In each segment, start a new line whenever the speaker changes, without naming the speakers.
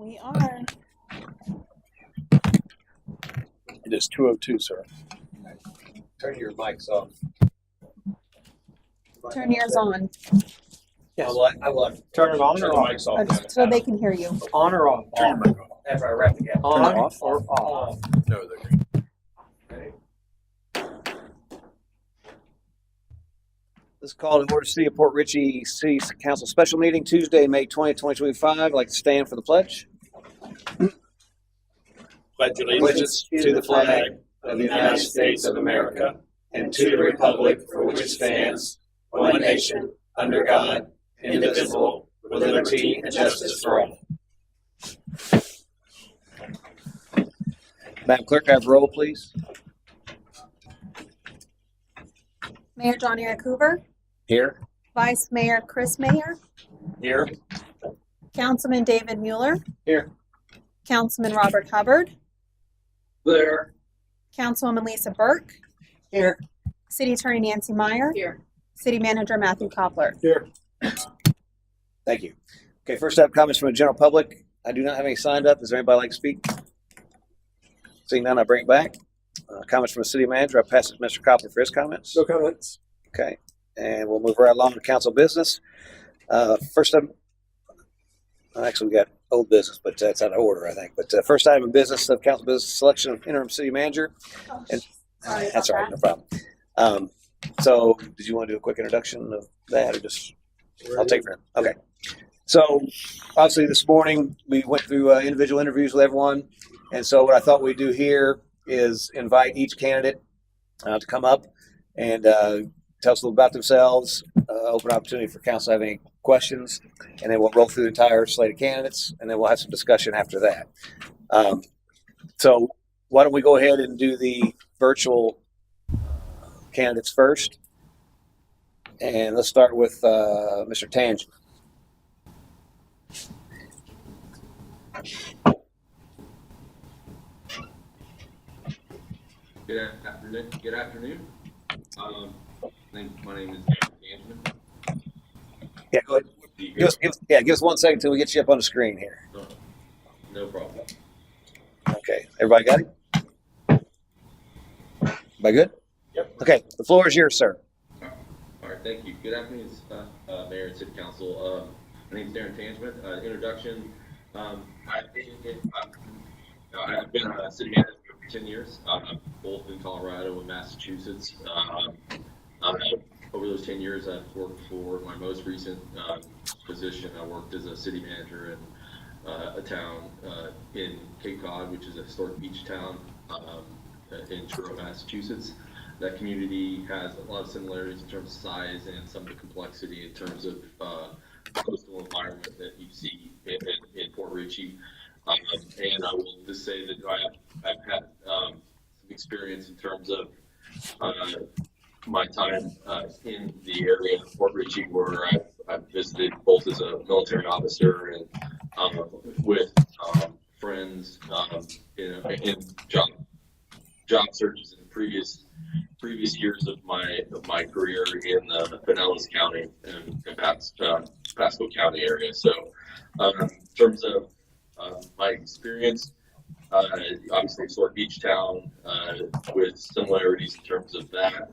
We are.
It is 2:02, sir.
Turn your mics off.
Turn yours on
Yes. I will
Turn it on
turn
or
the
off?
mics off.
so they can hear you.
On or off?
Turn your mic off. After I wrap again.
Turn
On
it off
or
off?
No, they're green. Okay.
This is called in order City of Port Richey City Council Special Meeting, Tuesday, May 20th, 2025. I'd like to stand for the pledge.
Pledge allegiance to the flag of the United States of America and to the republic for which it stands, one nation, under God, indivisible, with liberty and justice for all.
Madam Clerk, have roll, please.
Mayor John Eric Hoover,
Here.
Vice Mayor Chris Mayer,
Here.
Councilman David Mueller,
Here.
Councilman Robert Hubbard,
There.
Councilwoman Lisa Burke,
Here.
City Attorney Nancy Meyer,
Here.
City Manager Matthew Koppler.
Here.
Thank you. Okay, first up, comments from the general public. I do not have any signed up. Is there anybody like to speak? Seeing none, I bring it back. Comments from the city manager. I pass it to Mr. Koppler for his comments.
No comments.
Okay, and we'll move right along to council business. First up, actually, we got old business, but that's out of order, I think. But first item of business of council business, selection of interim city manager. And that's all right, no problem. So, did you want to do a quick introduction of that, or just I'll take it from here. Okay. So, obviously, this morning we went through individual interviews with everyone, and so what I thought we'd do here is invite each candidate to come up and tell us a little about themselves, open opportunity for council to have any questions, and then we'll roll through the entire slate of candidates, and then we'll have some discussion after that. So why don't we go ahead and do the virtual candidates first, and let's start with Mr. Tangent.
Good afternoon. My name is Benjamin.
Yeah, go ahead. Give us 1 second until we get you up on the screen here.
No problem.
Okay, everybody got it? Everybody good?
Yep.
Okay, the floor is yours, sir.
All right, thank you. Good afternoon, Mayor and City Council. My name is Darren Tangeman. Introduction. I've been a city manager for 10 years, both in Colorado and Massachusetts. Over those 10 years, I've worked for my most recent position. I worked as a city manager in a town in Cape Cod, which is a historic beach town in Truro, Massachusetts. That community has a lot of similarities in terms of size and some of the complexity in terms of coastal environment that you see in Port Richey. And I will just say that I've had some experience in terms of my time in the area of Port Richey, where I've visited both as a military officer and with friends in job searches in previous years of my career in Pinellas County and Pasco County area. So in terms of my experience, obviously historic beach town with similarities in terms of that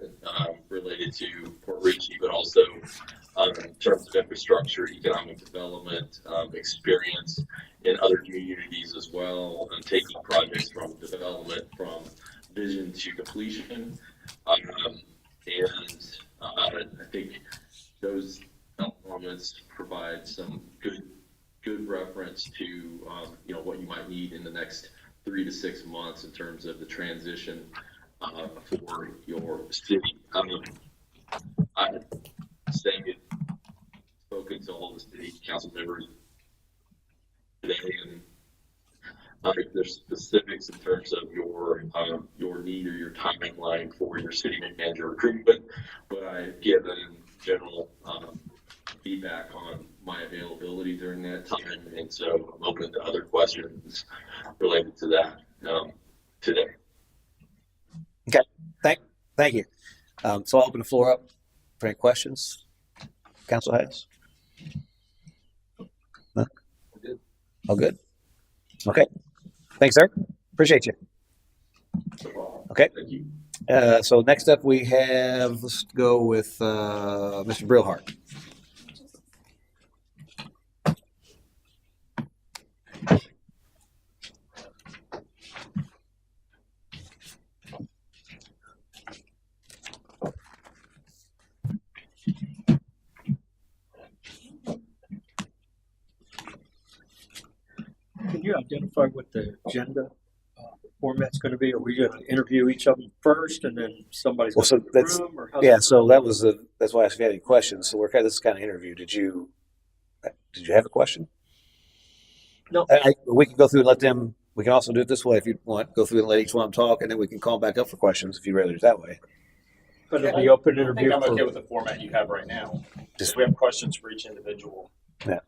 related to Port Richey, but also in terms of infrastructure, economic development, experience in other communities as well, and taking projects from development from vision to completion. And I think those elements provide some good reference to what you might need in the next 3 to 6 months in terms of the transition for your city. I've spoken to all the city council members today, and there's specifics in terms of your need or your timeline for your city manager recruitment, but I've given general feedback on my availability during that time, and so I'm open to other questions related to that today.
Okay, thank you. So I'll open the floor up for any questions council has. No?
Good.
All good? Okay. Thanks, sir. Appreciate you. Okay.
Thank you.
So next up we have, let's go with Mr. Brillhart.
Can you identify what the agenda format's going to be? Are we going to interview each of them first, and then somebody's
Well,
going
so
to
that's-
the room? Or how's
Yeah,
it
so
going?
that was that's why I asked if you had any questions. So this is kind of interview. Did you have a question?
No.
We can go through and let them. We can also do it this way if you want. Go through and let each one talk, and then we can call back up for questions if you'd rather do it that way.
But it'll be open
I
interview.
think I'm okay
for-
with the format you have right now.
Just-
If we have questions for each individual.
Yeah.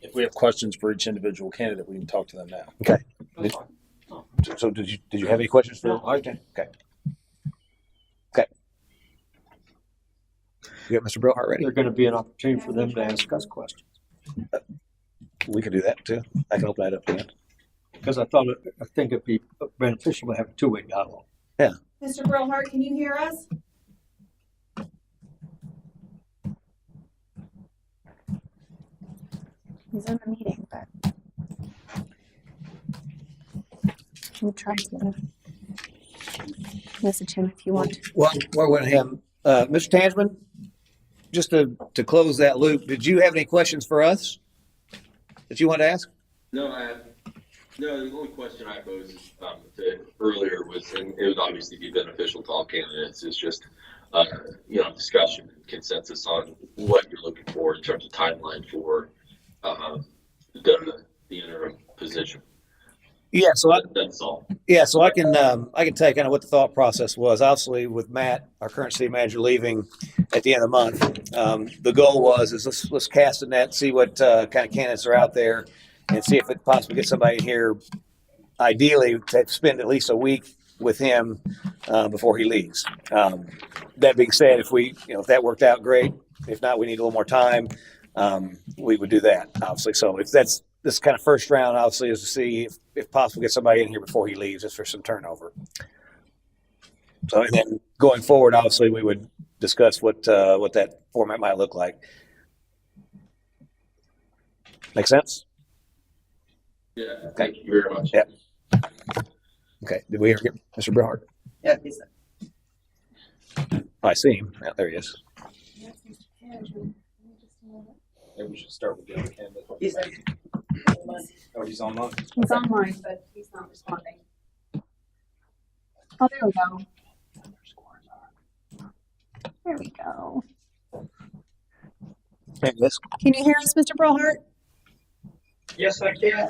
If we have questions for each individual candidate, we can talk to them now.
Okay. So did you have any questions for?
No, I-
Okay. Okay. You got Mr. Brillhart ready?
There's going to be an opportunity for them to ask us questions.
We could do that too. I can open that up again.
Because I think it'd be beneficial to have a two-way dialogue.
Mr. Brillhart, can you hear us? He's in a meeting, but can you try to message him if you want?
Well, we're going to have Mr. Tansman. Just to close that loop, did you have any questions for us that you want to ask?
No, the only question I posed earlier was, and it would obviously be beneficial to all candidates, is just discussion and consensus on what you're looking for in terms of timeline for the interim position.
Yeah. So
That's all.
Yeah, so I can tell you kind of what the thought process was. Obviously, with Matt, our current city manager, leaving at the end of the month, the goal was let's cast a net, see what kind of candidates are out there, and see if it possibly get somebody in here. Ideally, to spend at least a week with him before he leaves. That being said, if that worked out, great. If not, we need a little more time. We would do that, obviously. So if this kind of first round, obviously, is to see if possible get somebody in here before he leaves, just for some turnover. So, and then going forward, obviously, we would discuss what that format might look like. Make sense?
Yeah. Thank you very much.
Yeah. Okay. Did we ever get Mr. Brillhart?
Yeah, he's there.
Oh, I see him. Yeah, there he is.
Maybe we should start with the other candidate.
He's there.
Oh, he's online.
He's online, but he's not responding. Oh, there we go. There we go.
There he is.
Can you hear us, Mr. Brillhart?
Yes, I can.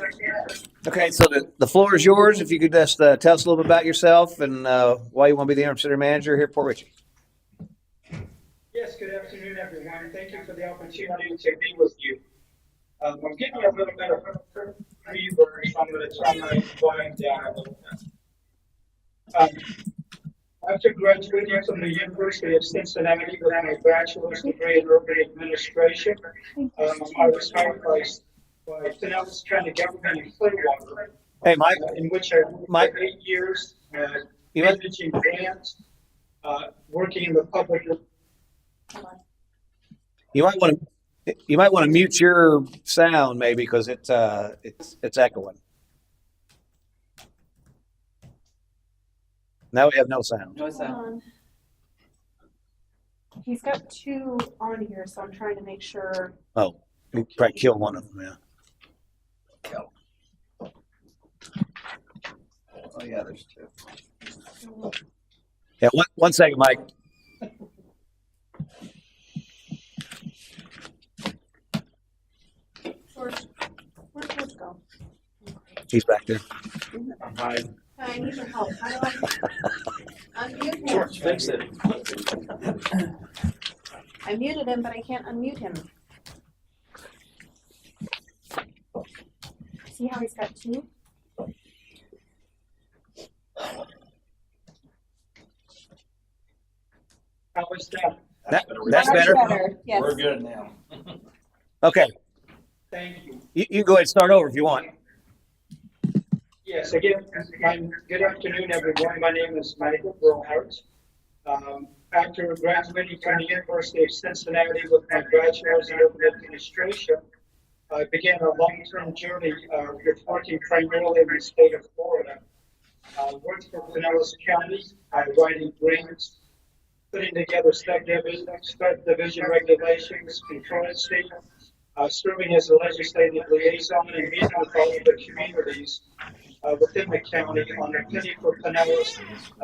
Okay, so the floor is yours. If you could just tell us a little bit about yourself and why you want to be the interim city manager here at Port Richey.
Yes, good afternoon, everyone. Thank you for the opportunity to be with you. I'm giving you a little bit of a reverse. I'm going to turn my volume down a little bit. After graduating from the University of Cincinnati with my bachelor's degree in urban administration, I was hired by Pinellas County Government in Clearwater,
Hey, Mike.
in which I worked
Mike.
for 8 years,
You might,
managing grants, working in the public.
you might want to mute your sound maybe because it's echoing. Now we have no sound.
What's
Hold on. He's got two on here, so I'm trying to make sure.
Oh, we probably kill one of them. Yeah.
Oh, yeah, there's two.
Yeah. One second, Mike.
George, where'd George go?
He's back there.
Hi.
I need your help. How do I unmute him?
George, fix it.
I muted him, but I can't unmute him. See how he's got two?
How was that?
That's better.
Yes.
We're good now.
Okay.
Thank you.
You can go ahead and start over if you want.
Yes, again, good afternoon, everyone. My name is Michael Bromhart. After graduating from the University of Cincinnati with my bachelor's in urban administration, I began a long-term journey with working primarily in the state of Florida. I worked for Pinellas County, writing grants, putting together subdivision regulations, concurrency, serving as a legislative liaison and meeting with all of the communities within the county on the penny for Pinellas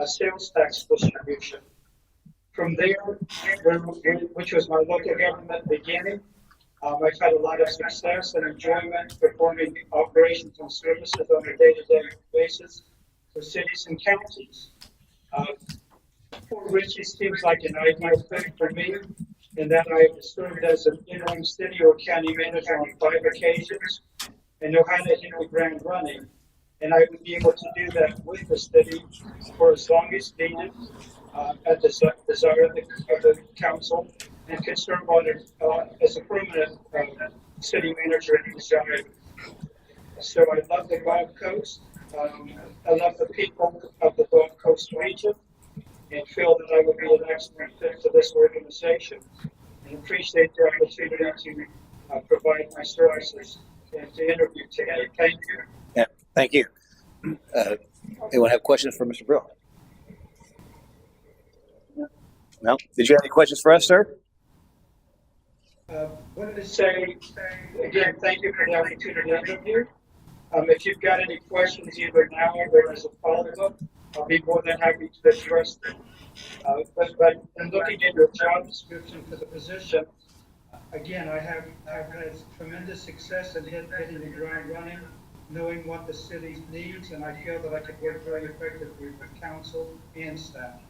sales tax distribution. From there, which was my local government beginning, I've had a lot of success and enjoyment performing operations and services on a day-to-day basis for cities and counties. Fort Ritchie seems like an ideal fit for me in that I have served as an interim city or county manager on 5 occasions and know how to hit the ground running. And I would be able to do that with the city for as long as needed at the desire of the council, and can serve on it as a permanent city manager if desired. So I love the Gulf Coast. I love the people of the Gulf Coast region and feel that I would be an excellent fit for this organization and appreciate the opportunity to provide my services and to interview today. Thank you.
Yeah, thank you. Anyone have questions for Mr. Brill? No? Did you have any questions for us, sir?
Wanted to say, again, thank you for the opportunity to interview. If you've got any questions either now or as a follow-up, I'll be more than happy to address them. But in looking at your job description for the position, again, I have had tremendous success in hitting the ground running, knowing what the city needs, and I feel that I could work very effectively with council and staff.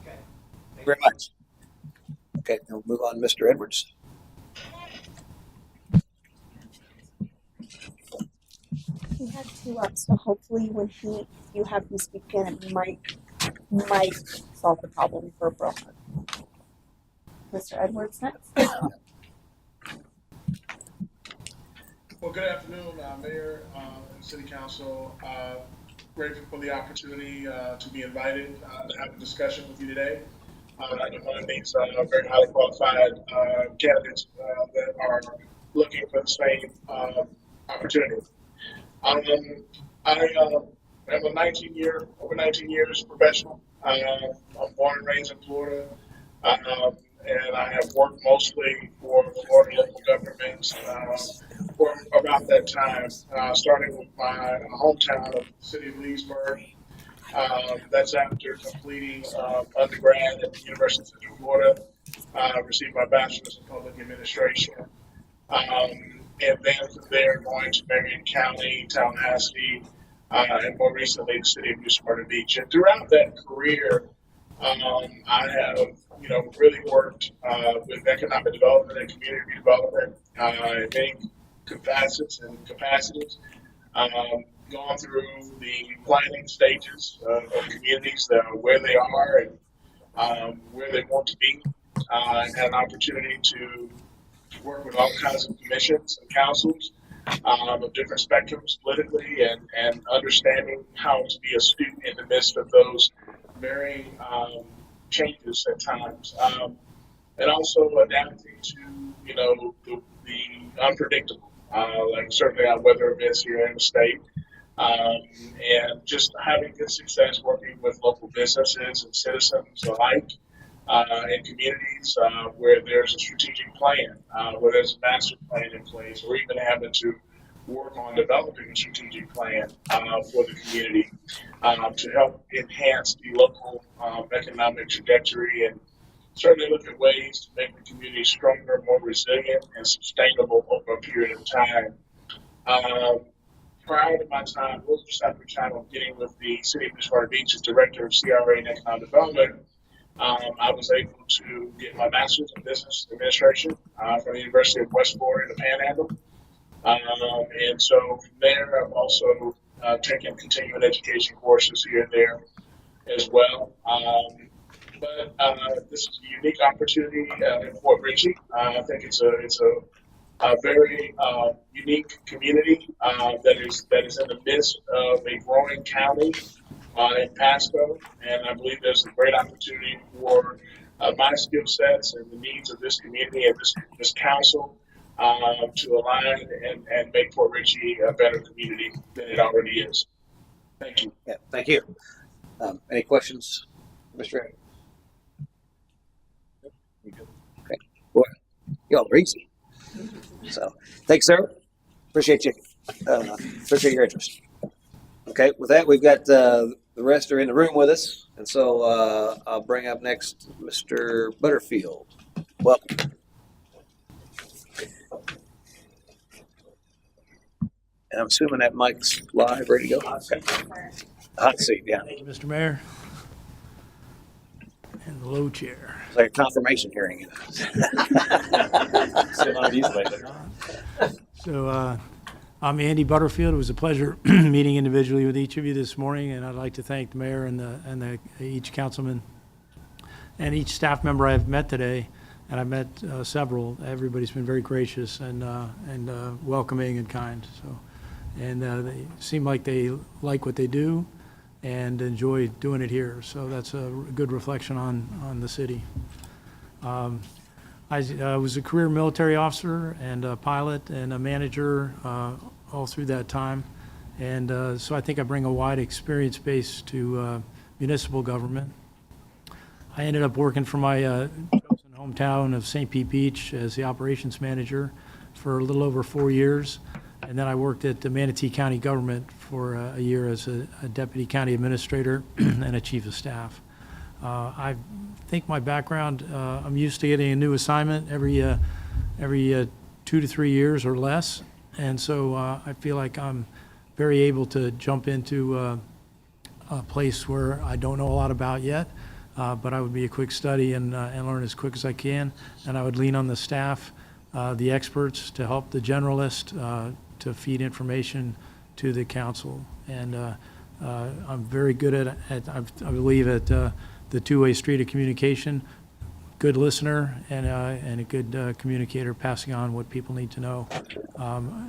Okay. Thank you very much. Okay, we'll move on to Mr. Edwards.
He had 2 up, so hopefully when you have him speak in, it might solve the problem for Broker. Mr. Edwards next.
Well, good afternoon, Mayor and City Council. Grateful for the opportunity to be invited to have a discussion with you today. I'm one of these very highly qualified candidates that are looking for the same opportunity. I am a 19 years professional. I'm born and raised in Florida, and I have worked mostly for Florida local governments for about that time, starting with my hometown of the city of Leesburg. That's after completing undergrad at the University of Central Florida. Received my bachelor's in public administration. And then from there, going to Marion County, Tallahassee, and more recently, the city of New Smyrna Beach. And throughout that career, I have, really worked with economic development and community development in many capacities. Gone through the planning stages of communities, where they are and where they want to be, and had an opportunity to work with all kinds of commissions and councils of different spectrums politically, and understanding how to be a student in the midst of those varying changes at times, and also adapting to the unpredictable, like certainly our weather events here in the state, and just having good success working with local businesses and citizens alike. In communities where there's a strategic plan, where there's a master plan in place, or even having to work on developing a strategic plan for the community to help enhance the local economic trajectory, and certainly look at ways to make the community stronger, more resilient, and sustainable over a period of time. Prior to my time, just after time of getting with the City of New Smyrna Beach as Director of CRA and Economic Development, I was able to get my master's in business administration from the University of West Florida in the Panhandle. And so from there, I've also taken continuing education courses here and there as well. But this is a unique opportunity in Fort Ritchie. I think it's a a very unique community that is in the midst of a growing county in Pasco, and I believe there's a great opportunity for my skill sets and the needs of this community and this council to align and make Port Richey a better community than it already is. Thank you.
Yeah, thank you. Any questions, Mr. Ed? Okay. Boy, y'all are easy. So, thanks, sir. Appreciate you. Appreciate your interest. Okay, with that, we've got the rest are in the room with us, and so I'll bring up next Mr. Butterfield. Welcome. And I'm assuming that mic's live, ready to go. Okay. Hot seat, yeah.
Thank you, Mr. Mayor. And the low chair.
It's like a confirmation hearing.
So I'm Andy Butterfield. It was a pleasure meeting individually with each of you this morning, and I'd like to thank the mayor and each councilman and each staff member I've met today. And I've met several. Everybody's been very gracious and welcoming and kind. So, and they seem like they like what they do and enjoy doing it here. So that's a good reflection on the city. I was a career military officer and a pilot and a manager all through that time. And so I think I bring a wide experience base to municipal government. I ended up working for my chosen hometown of St. Pete Beach as the operations manager for a little over 4 years. And then I worked at the Manatee County government for a year as a deputy county administrator and a chief of staff. I think my background, I'm used to getting a new assignment every 2 to 3 years or less. And so I feel like I'm very able to jump into a place where I don't know a lot about yet, but I would be a quick study and learn as quick as I can. And I would lean on the staff, the experts to help the generalist to feed information to the council. And I'm very good at I believe, at the two-way street of communication, good listener and a good communicator, passing on what people need to know.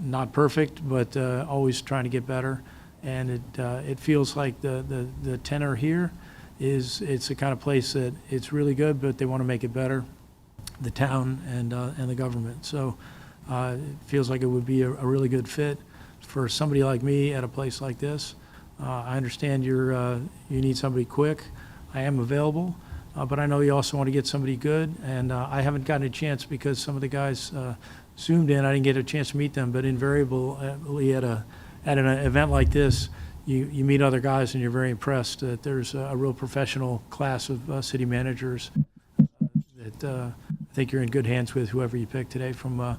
Not perfect, but always trying to get better. And it feels like the tenor here is it's the kind of place that it's really good, but they want to make it better, the town and the government. So it feels like it would be a really good fit for somebody like me at a place like this. I understand you need somebody quick. I am available, but I know you also want to get somebody good. And I haven't gotten a chance because some of the guys zoomed in. I didn't get a chance to meet them, but invariably at an event like this, you meet other guys and you're very impressed that there's a real professional class of city managers that I think you're in good hands with whoever you pick today from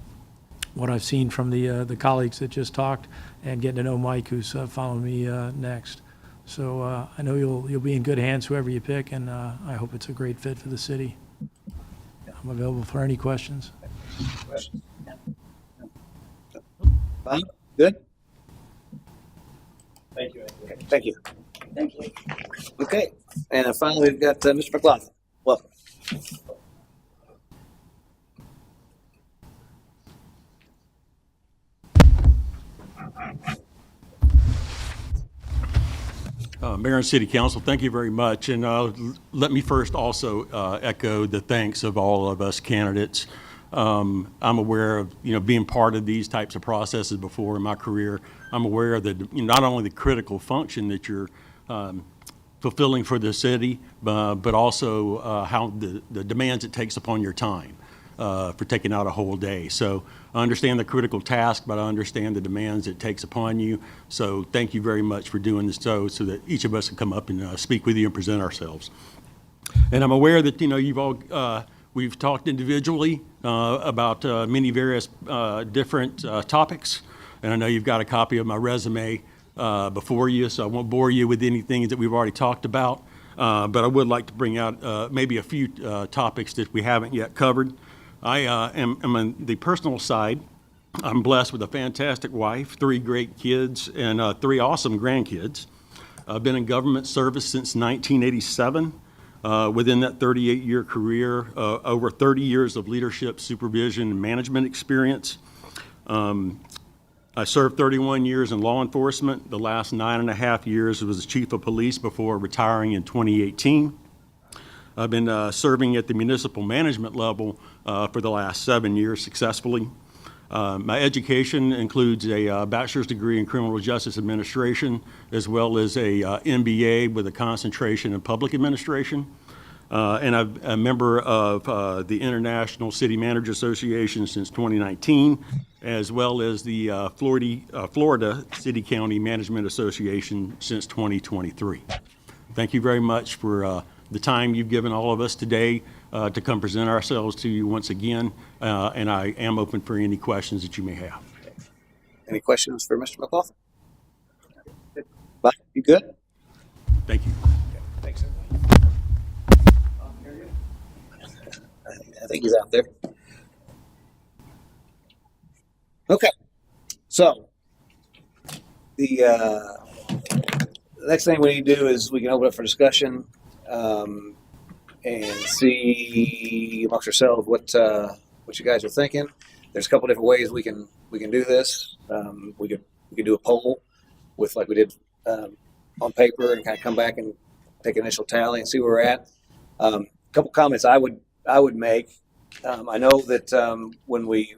what I've seen from the colleagues that just talked and getting to know Mike, who's following me next. So I know you'll be in good hands whoever you pick, and I hope it's a great fit for the city. I'm available for any questions.
Questions? Fine? Good?
Thank you.
Okay, thank you.
Thank you.
Okay, and finally we've got Mr. McLaughlin. Welcome.
Mayor and City Council, thank you very much. And let me first also echo the thanks of all of us candidates. I'm aware of, being part of these types of processes before in my career. I'm aware of not only the critical function that you're fulfilling for the city, but also how the demands it takes upon your time for taking out a whole day. So I understand the critical task, but I understand the demands it takes upon you. So thank you very much for doing this so that each of us can come up and speak with you and present ourselves. And I'm aware that, you've all, we've talked individually about many various different topics. And I know you've got a copy of my resume before you, so I won't bore you with anything that we've already talked about. But I would like to bring out maybe a few topics that we haven't yet covered. I am on the personal side. I'm blessed with a fantastic wife, 3 great kids, and 3 awesome grandkids. I've been in government service since 1987. Within that 38-year career, over 30 years of leadership, supervision, and management experience. I served 31 years in law enforcement. The last 9.5 years was the chief of police before retiring in 2018. I've been serving at the municipal management level for the last 7 years successfully. My education includes a bachelor's degree in criminal justice administration, as well as a MBA with a concentration in public administration. And I'm a member of the International City Manager Association since 2019, as well as the Florida City County Management Association since 2023. Thank you very much for the time you've given all of us today to come present ourselves to you once again, and I am open for any questions that you may have.
Any questions for Mr. McLaughlin? Mike, you good?
Thank you.
Thanks, I think he's out there. Okay, so the next thing we need to do is we can open up for discussion and see amongst ourselves what you guys are thinking. There's a couple different ways we can do this. We could do a poll with like we did on paper and kind of come back and take an initial tally and see where we're at. A couple comments I would make. I know that when we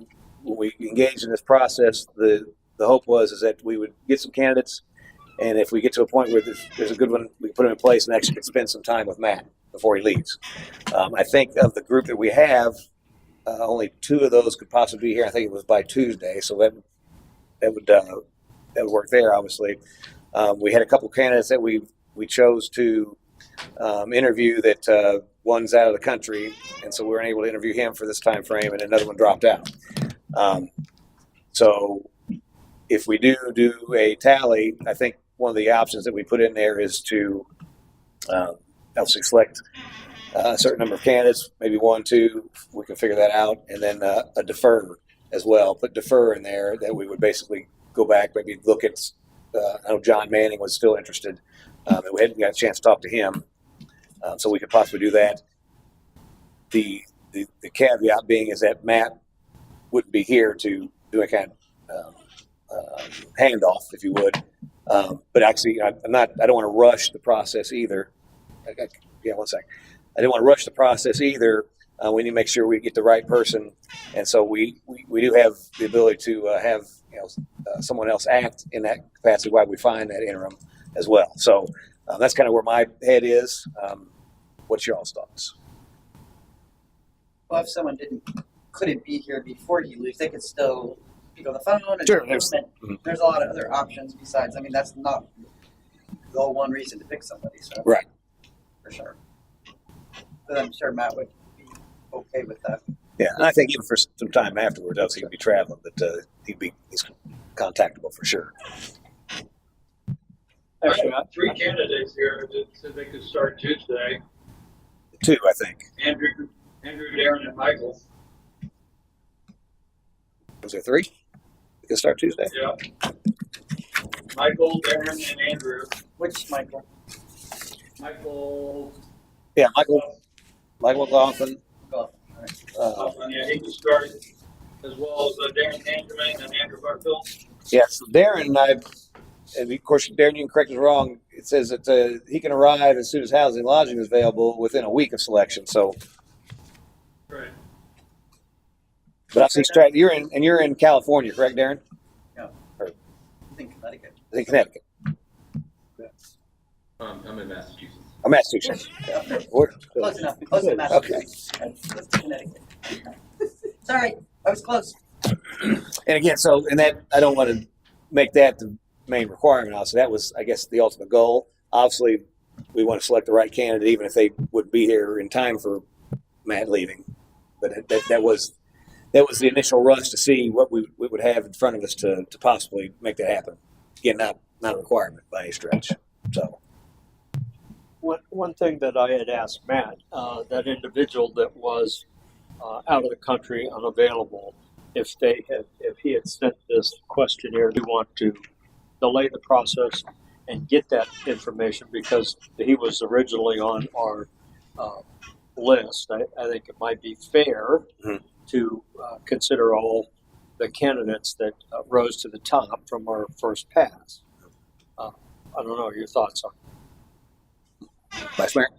engaged in this process, the hope was that we would get some candidates, and if we get to a point where there's a good one, we can put him in place and actually could spend some time with Matt before he leaves. I think of the group that we have, only 2 of those could possibly be here. I think it was by Tuesday, so that would work there. Obviously, we had a couple candidates that we chose to interview that one's out of the country, and so we weren't able to interview him for this time frame, and another one dropped out. So if we do a tally, I think one of the options that we put in there is to obviously select a certain number of candidates, maybe 1, 2, we can figure that out, and then a defer as well. Put defer in there that we would basically go back, maybe look at. I know John Manning was still interested, and we hadn't got a chance to talk to him, so we could possibly do that. The caveat being is that Matt wouldn't be here to do a kind of handoff, if you would. But actually, I don't want to rush the process either. Yeah, one second. I didn't want to rush the process either. We need to make sure we get the right person, and so we do have the ability to have someone else act in that capacity while we find that interim as well. So that's kind of where my head is. What's y'all's thoughts?
Well, if someone couldn't be here before he leaves, they could still speak on the phone. And
Sure.
There's a lot of other options besides. I mean, that's not the one reason to pick somebody. So
Right.
For sure. But I'm sure Matt would be okay with that.
Yeah, and I think even for some time afterwards, else he'd be traveling, but he's contactable for sure.
Actually, I have 3 candidates here that said they could start Tuesday.
2, I think.
Andrew, Darren, and Michael.
Was there 3? We can start Tuesday.
Yeah. Michael, Darren, and Andrew.
Which Michael?
Michael.
Yeah, Michael McLaughlin.
Yeah, he can start as well as Darren Benjamin and Andrew Barfield.
Yeah, so Darren and I, and of course, Darren, you can correct us wrong. It says that he can arrive as soon as housing and lodging is available within a week of selection. So,
Right.
but I see you're in California, correct, Darren?
Yeah.
Or,
I think Connecticut.
I think Connecticut.
I'm in Massachusetts.
Oh, Massachusetts.
Close enough. Close enough.
Okay.
That's Connecticut. Sorry, I was close.
And again, that I don't want to make that the main requirement. Also, that was, I guess, the ultimate goal. Obviously, we want to select the right candidate, even if they wouldn't be here in time for Matt leaving. But that was the initial rush to see what we would have in front of us to possibly make that happen. Again, not a requirement by any stretch. So.
One thing that I had asked Matt, that individual that was out of the country, unavailable, if he had sent this questionnaire, do you want to delay the process and get that information because he was originally on our list. I think it might be fair to consider all the candidates that rose to the top from our first pass. I don't know your thoughts on
Vice Mayor?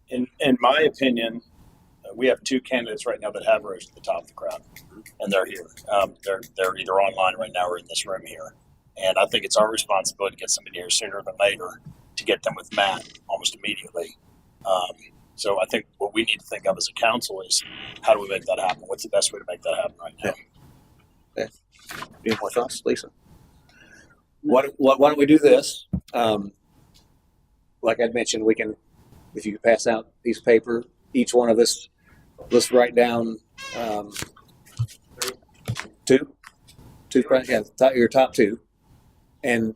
In my opinion, we have two candidates right now that have rose to the top of the crowd, and they're here. They're either online right now or in this room here. And I think it's our responsibility to get somebody here sooner than later to get them with Matt almost immediately. So I think what we need to think of as a council is how do we make that happen? What's the best way to make that happen right now?
Any more thoughts, Lisa? Why don't we do this? Like I'd mentioned, we can, if you pass out a piece of paper, each one of us, let's write down two, your top two, and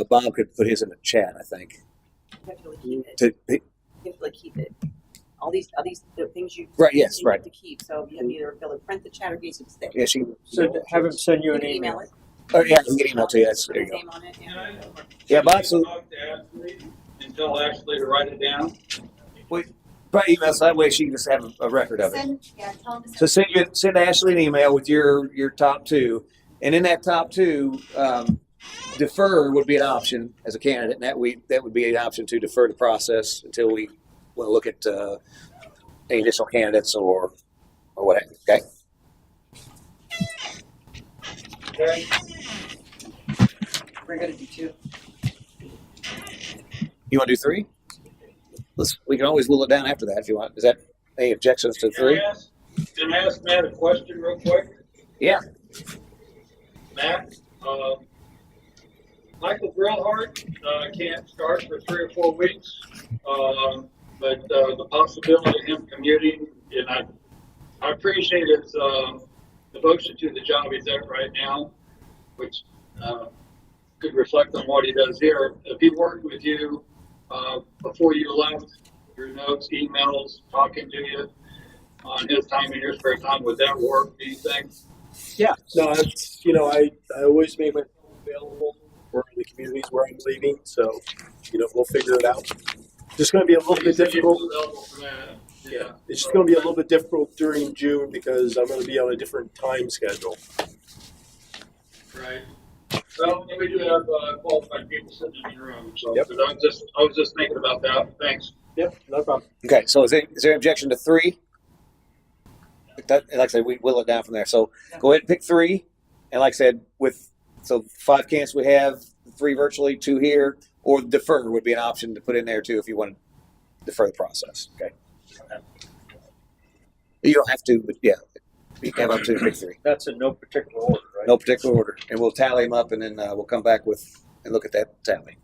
Bob could put his in the chat, I think.
You have to really keep it.
To,
You have to like keep it. All these the things you
Right, yes,
you
right.
have to keep. So you have to either be able to print the chat or use it to stay.
yeah, she.
have him send you
You
an
can
email.
email it.
Oh yeah, I can get email to you. That's, there you go.
Name on it. Yeah.
Yeah, Bob. So
Talk to Ashley and tell Ashley to write it down.
probably email so that way she can just have a record of it.
Tell them
So send Ashley an email with your top two, and in that top two, defer would be an option as a candidate, and that would be an option to defer the process until we want to look at any additional candidates or what have you. Okay.
Okay?
We're gonna do two.
You want to do three? We can always whittle it down after that if you want. Is that any objections to three?
Can I ask Matt a question real quick?
Yeah.
Matt, Michael Grillhart can't start for 3 or 4 weeks, but the possibility of him commuting, and I appreciate his devotion to the job he's at right now, which could reflect on what he does here. If he worked with you before you left, your notes, emails, talking to you on his time and your spare time, would that work, do you think?
Yeah, no, it's, I always make myself available for the communities where I'm leaving, so, we'll figure it out. Just going to be a little bit difficult. Yeah, it's just going to be a little bit difficult during June because I'm going to be on a different time schedule.
Right. Well, we do have qualified people sitting in the room, so
Yep.
but I was just thinking about that. Thanks.
Yep, no problem.
Okay. So is there objection to three? Like I said, we whittle it down from there. So go ahead and pick three, and like I said, so 5 candidates we have, 3 virtually, 2 here, or defer would be an option to put in there too if you want to defer the process. Okay. You don't have to, but yeah, you can have up to pick 3.
That's in no particular order, right?
No particular order, and we'll tally them up, and then we'll come back and look at that tally.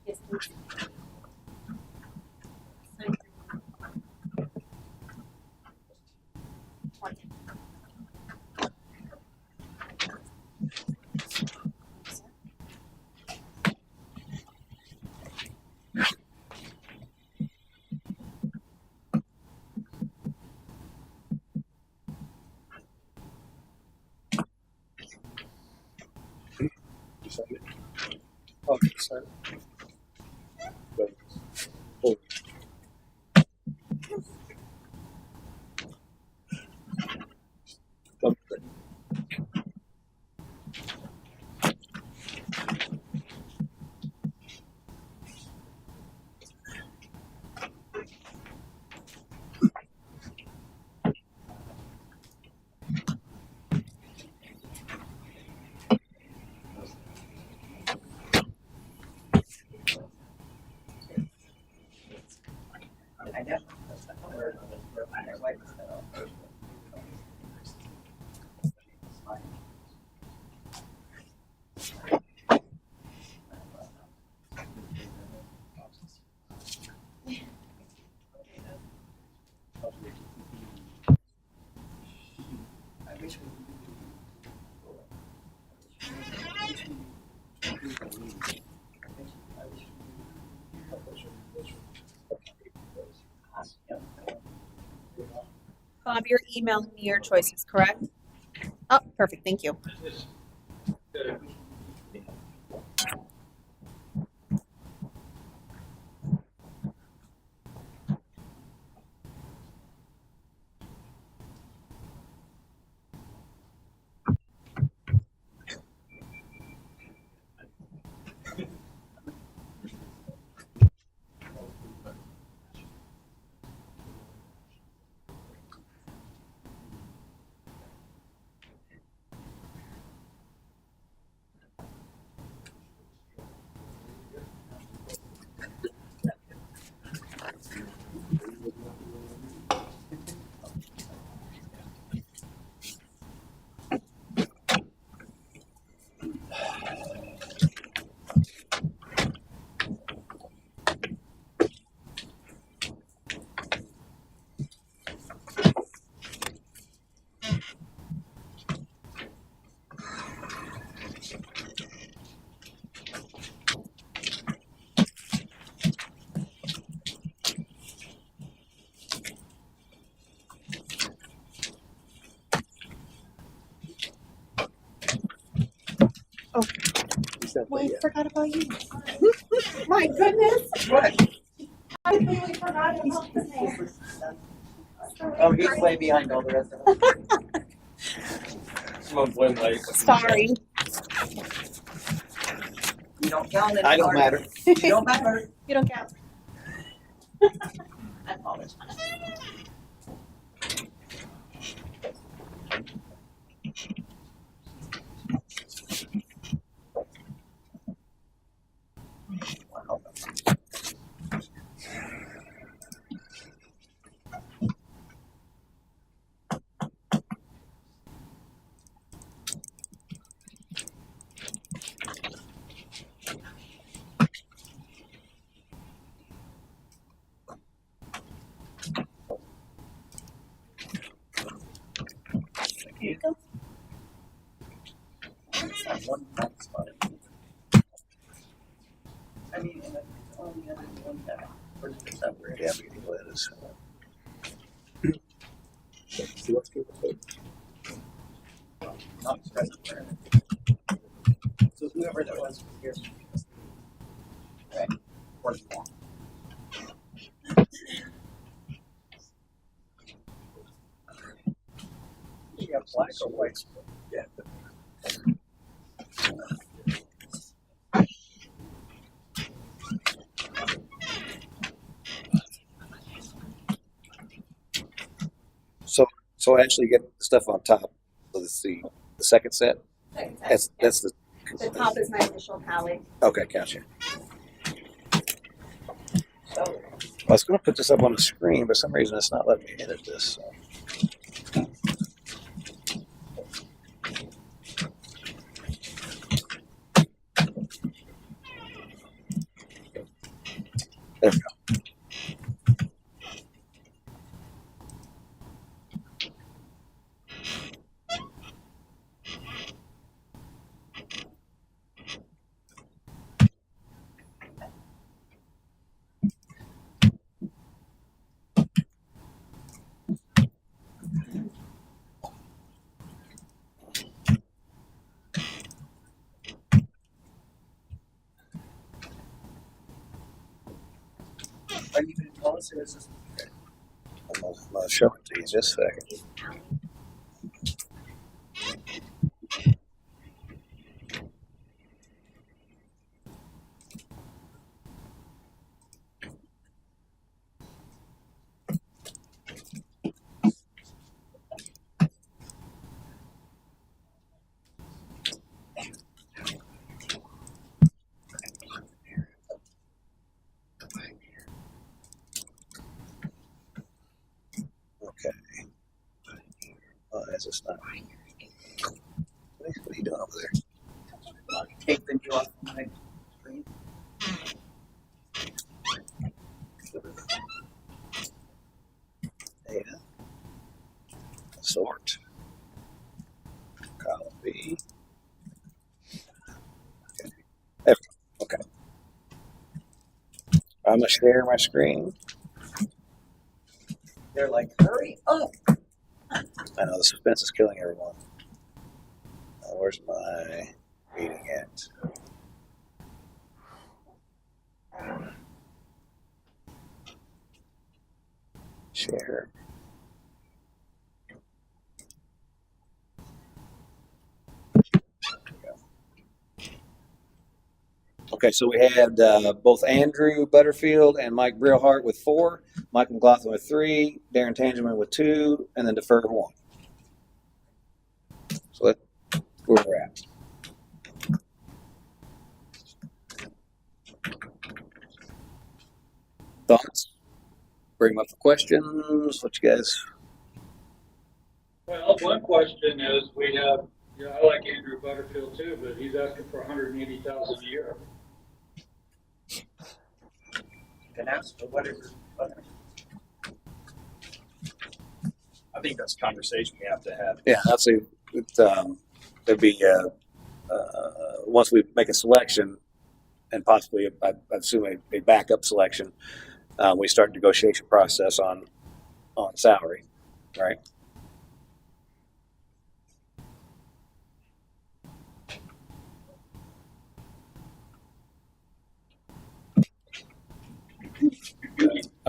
Yes, please.
Okay, so.
I know.
Bob, you're emailing me your choices, correct?
Oh, perfect. Thank you. Oh, we forgot about you. My goodness.
What?
I completely forgot about the mayor.
Oh, he's way behind all the rest of us.
Sorry.
You don't count anymore.
I don't matter.
You don't matter.
You don't count. I apologize. Here you go. It's not one black spot. I mean, and it's only other one back. Or is it separate?
Yeah, we can do this.
See what's good.
Not present for him. So whoever that was here. Right. Or you got black or white? Yeah.
So actually get the stuff on top. So it's the second set. That's the.
The top is my initial tally.
Okay, gotcha. I was going to put this up on the screen, but for some reason it's not letting me edit this. So. There we go.
Are you going to tell us or is this?
I'm going to show it to you just a second. Okay. Why is this not? What are you doing over there?
Take the view off my screen.
Data. Sort. Column B. Okay. There we go. Okay. I'm going to share my screen.
They're like, hurry up.
I know the suspense is killing everyone. Where's my meeting at? Share. Okay, so we had both Andrew Butterfield and Mike Brillhart with 4, Mike McLaughlin with 3, Darren Tangeman with 2, and then deferred 1. So that's where we're at. Thoughts? Bring them up for questions. What you guys?
Well, one question is, we have, I like Andrew Butterfield too, but he's asking for 180,000 a year.
And ask for whatever.
I think that's a conversation we have to have.
Yeah, obviously, there'd be once we make a selection, and possibly, I assume a backup selection, we start negotiation process on salary, right?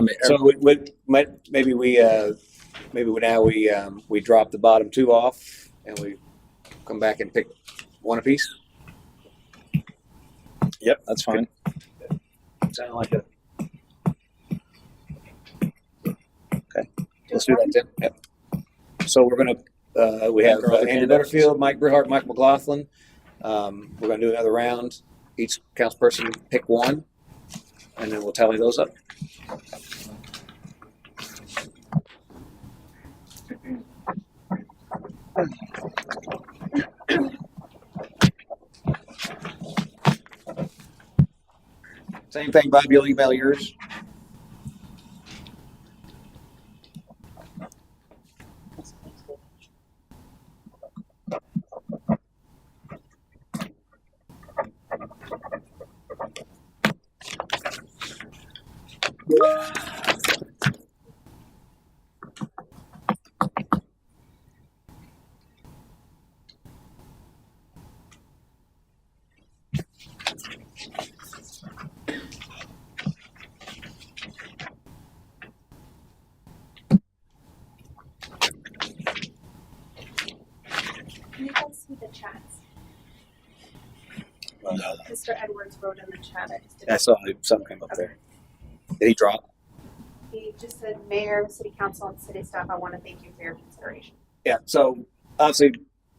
I mean, so maybe we drop the bottom 2 off and we come back and pick 1 apiece.
Yep, that's fine.
Sound like a okay. Let's do that then. Yep. So we're gonna we have Andrew Butterfield, Mike Brillhart, Mike McLaughlin. We're gonna do another round. Each councilperson pick 1, and then we'll tally those up. Same thing, Bob. You'll email yours.
Can you guys see the chats? Mr. Edwards wrote in the chat.
I saw something came up there. Did he drop?
He just said, Mayor, City Council, and City staff, I want to thank you for your consideration.
Yeah. So obviously,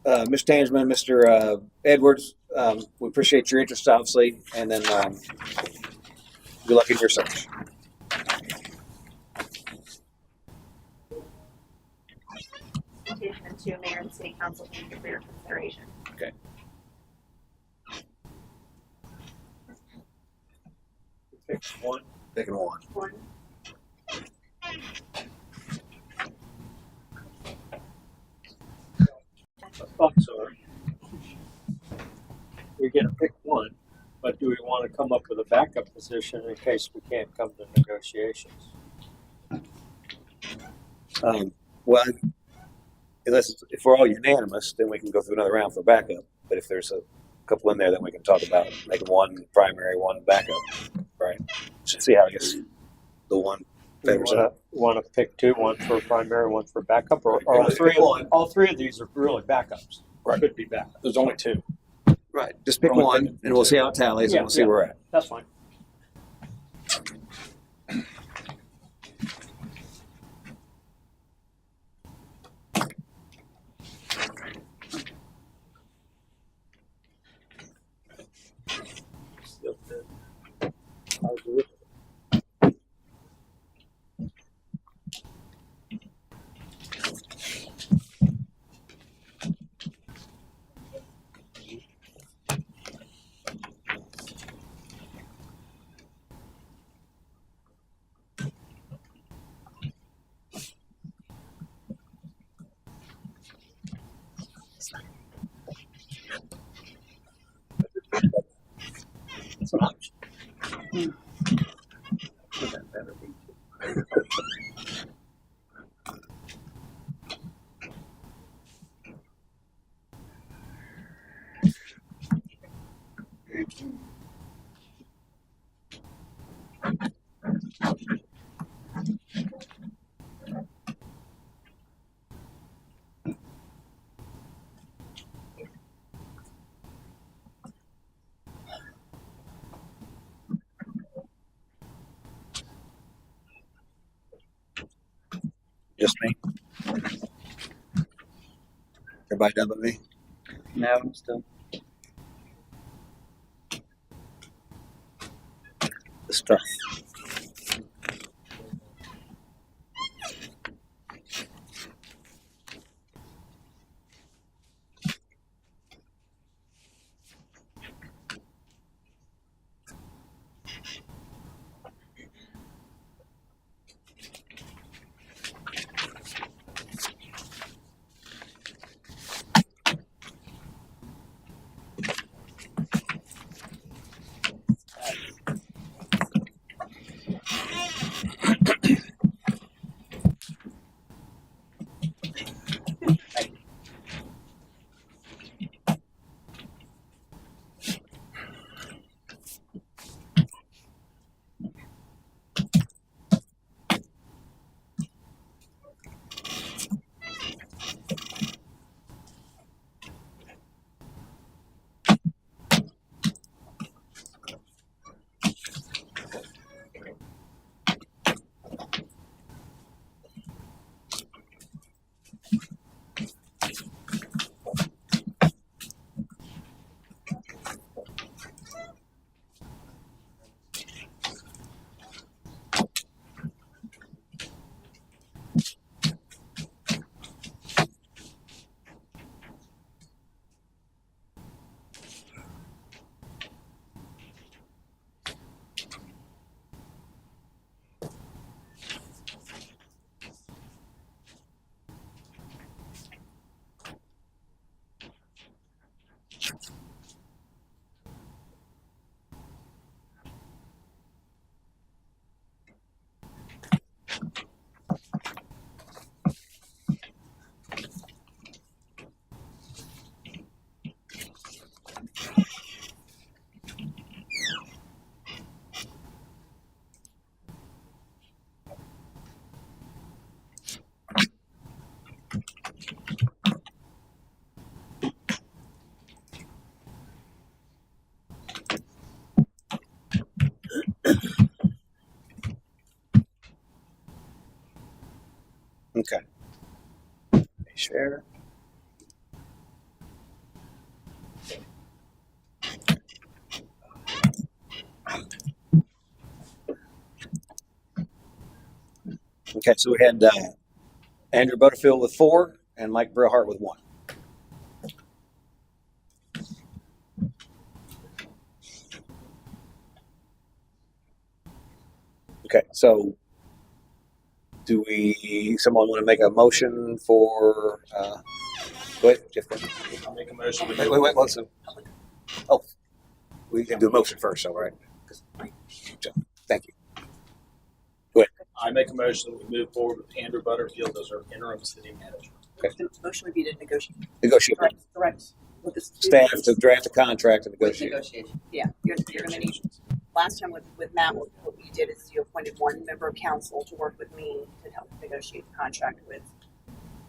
Mr. Tangeman, Mr. Edwards, we appreciate your interest, obviously, and then good luck in your search.
And to Mayor and City Council, thank you for your consideration.
Okay.
Pick 1.
Picking 1.
1.
Thoughts are, we get to pick 1, but do we want to come up with a backup position in case we can't come to negotiations?
Well, if we're all unanimous, then we can go through another round for backup. But if there's a couple in there, then we can talk about making 1 primary, 1 backup. Right? Should see how I guess the 1 favors out.
Want to pick 2, 1 for primary, 1 for backup, or all 3? All 3 of these are really backups.
Right.
Could be backups.
There's only 2.
Right. Just pick 1, and we'll see how it tallies, and we'll see where we're at.
That's fine. I'll do it.
just me? Everybody done but me?
No, I'm still.
The stuff. Okay. Share. Okay, so we had Andrew Butterfield with 4 and Mike Brillhart with 1. Okay, so do someone want to make a motion for, go ahead, Jeff.
I'll make a motion.
Wait, listen. Oh, we can do a motion first, all right? Thank you. Go ahead.
I make a motion that we move forward with Andrew Butterfield as our interim city manager.
Okay.
The motion would be to negotiate.
Negotiate.
Correct. With the
Staff to draft a contract and
with
negotiate.
negotiation. Yeah, you're going to need. Last time with Matt, what you did is you appointed one member of council to work with me to help negotiate the contract with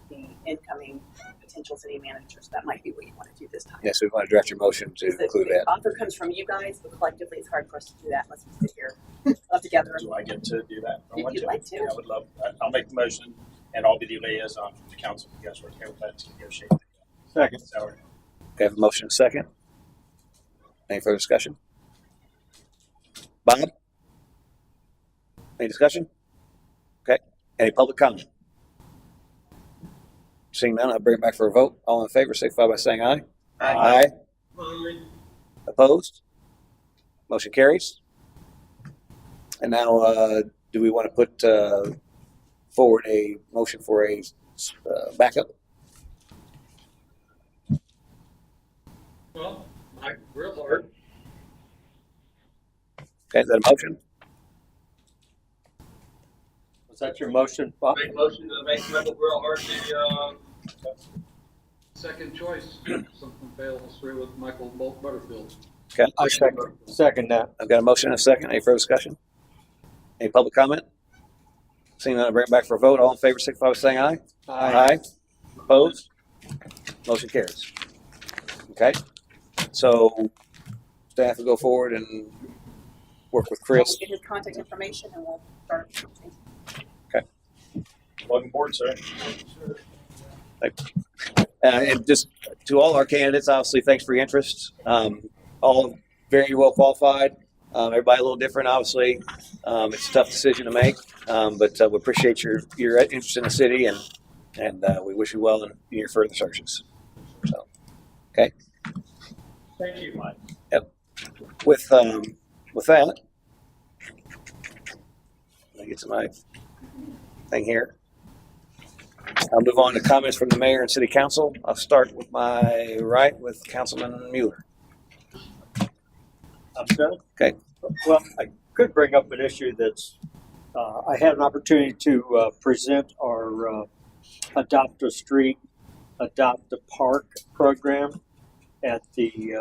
the incoming potential city managers. That might be what you want to do this time.
Yes, we want to draft your motion to include
The
that.
offer comes from you guys, but collectively it's hard for us to do that unless we sit here all together.
Do I get to do that?
If you'd like to.
I would love that. I'll make the motion and I'll be the liaison from the council. You guys are okay with that to negotiate?
Second.
Salary.
Okay, I have a motion and a second. Any further discussion? Bob? Any discussion? Okay. Any public comment? Seeing none, I'll bring it back for a vote. All in favor, signify by saying aye.
Aye.
Opposed? Motion carries. And now, do we want to put forward a motion for a backup?
Well, Mike Brillhart.
Okay, is that a motion?
Was that your motion, Bob?
Make motion to make Michael Brillhart the second choice. Something fails through with Michael Butterfield.
Okay.
I second that.
I've got a motion and a second. Any further discussion? Any public comment? Seeing none, I'll bring it back for a vote. All in favor, signify by saying aye. Aye. Opposed? Motion carries. Okay. So staff will go forward and work with Chris.
We'll get his contact information and we'll start.
Okay.
Welcome aboard, sir.
And just to all our candidates, obviously, thanks for your interest. All very well qualified. Everybody a little different, obviously. It's a tough decision to make, but we appreciate your interest in the city, and we wish you well in your further searches. So, okay.
Thank you, Mike.
Yep. With that, let me get to my thing here. I'll move on to comments from the mayor and city council. I'll start with my right with Councilman Mueller.
I'm done.
Okay.
Well, I could bring up an issue that's, I had an opportunity to present our Adopt a Street, Adopt a Park program at the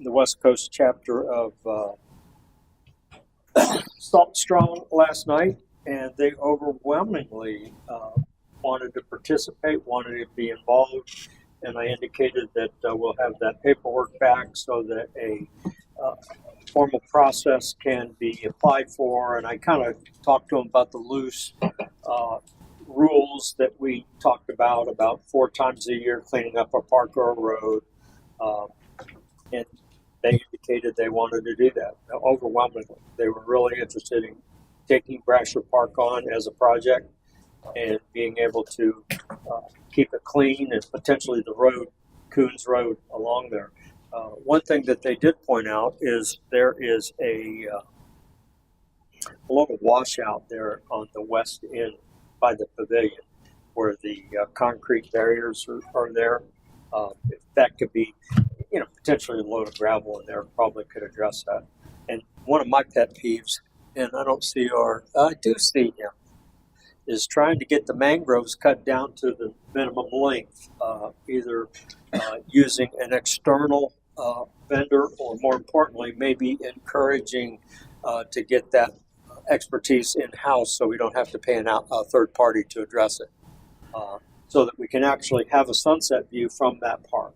West Coast chapter of Salt Strong last night, and they overwhelmingly wanted to participate, wanted to be involved, and I indicated that we'll have that paperwork back so that a formal process can be applied for, and I kind of talked to them about the loose rules that we talked about 4 times a year cleaning up a park or a road, and they indicated they wanted to do that overwhelmingly. They were really interested in taking Brasher Park on as a project and being able to keep it clean and potentially the road, Coons Road along there. One thing that they did point out is there is a little washout there on the west end by the pavilion where the concrete barriers are there. If that could be, potentially a load of gravel in there, probably could address that. And one of my pet peeves, and I do see him, is trying to get the mangroves cut down to the minimum length, either using an external vendor or, more importantly, maybe encouraging to get that expertise in-house so we don't have to pay a third party to address it, so that we can actually have a sunset view from that park.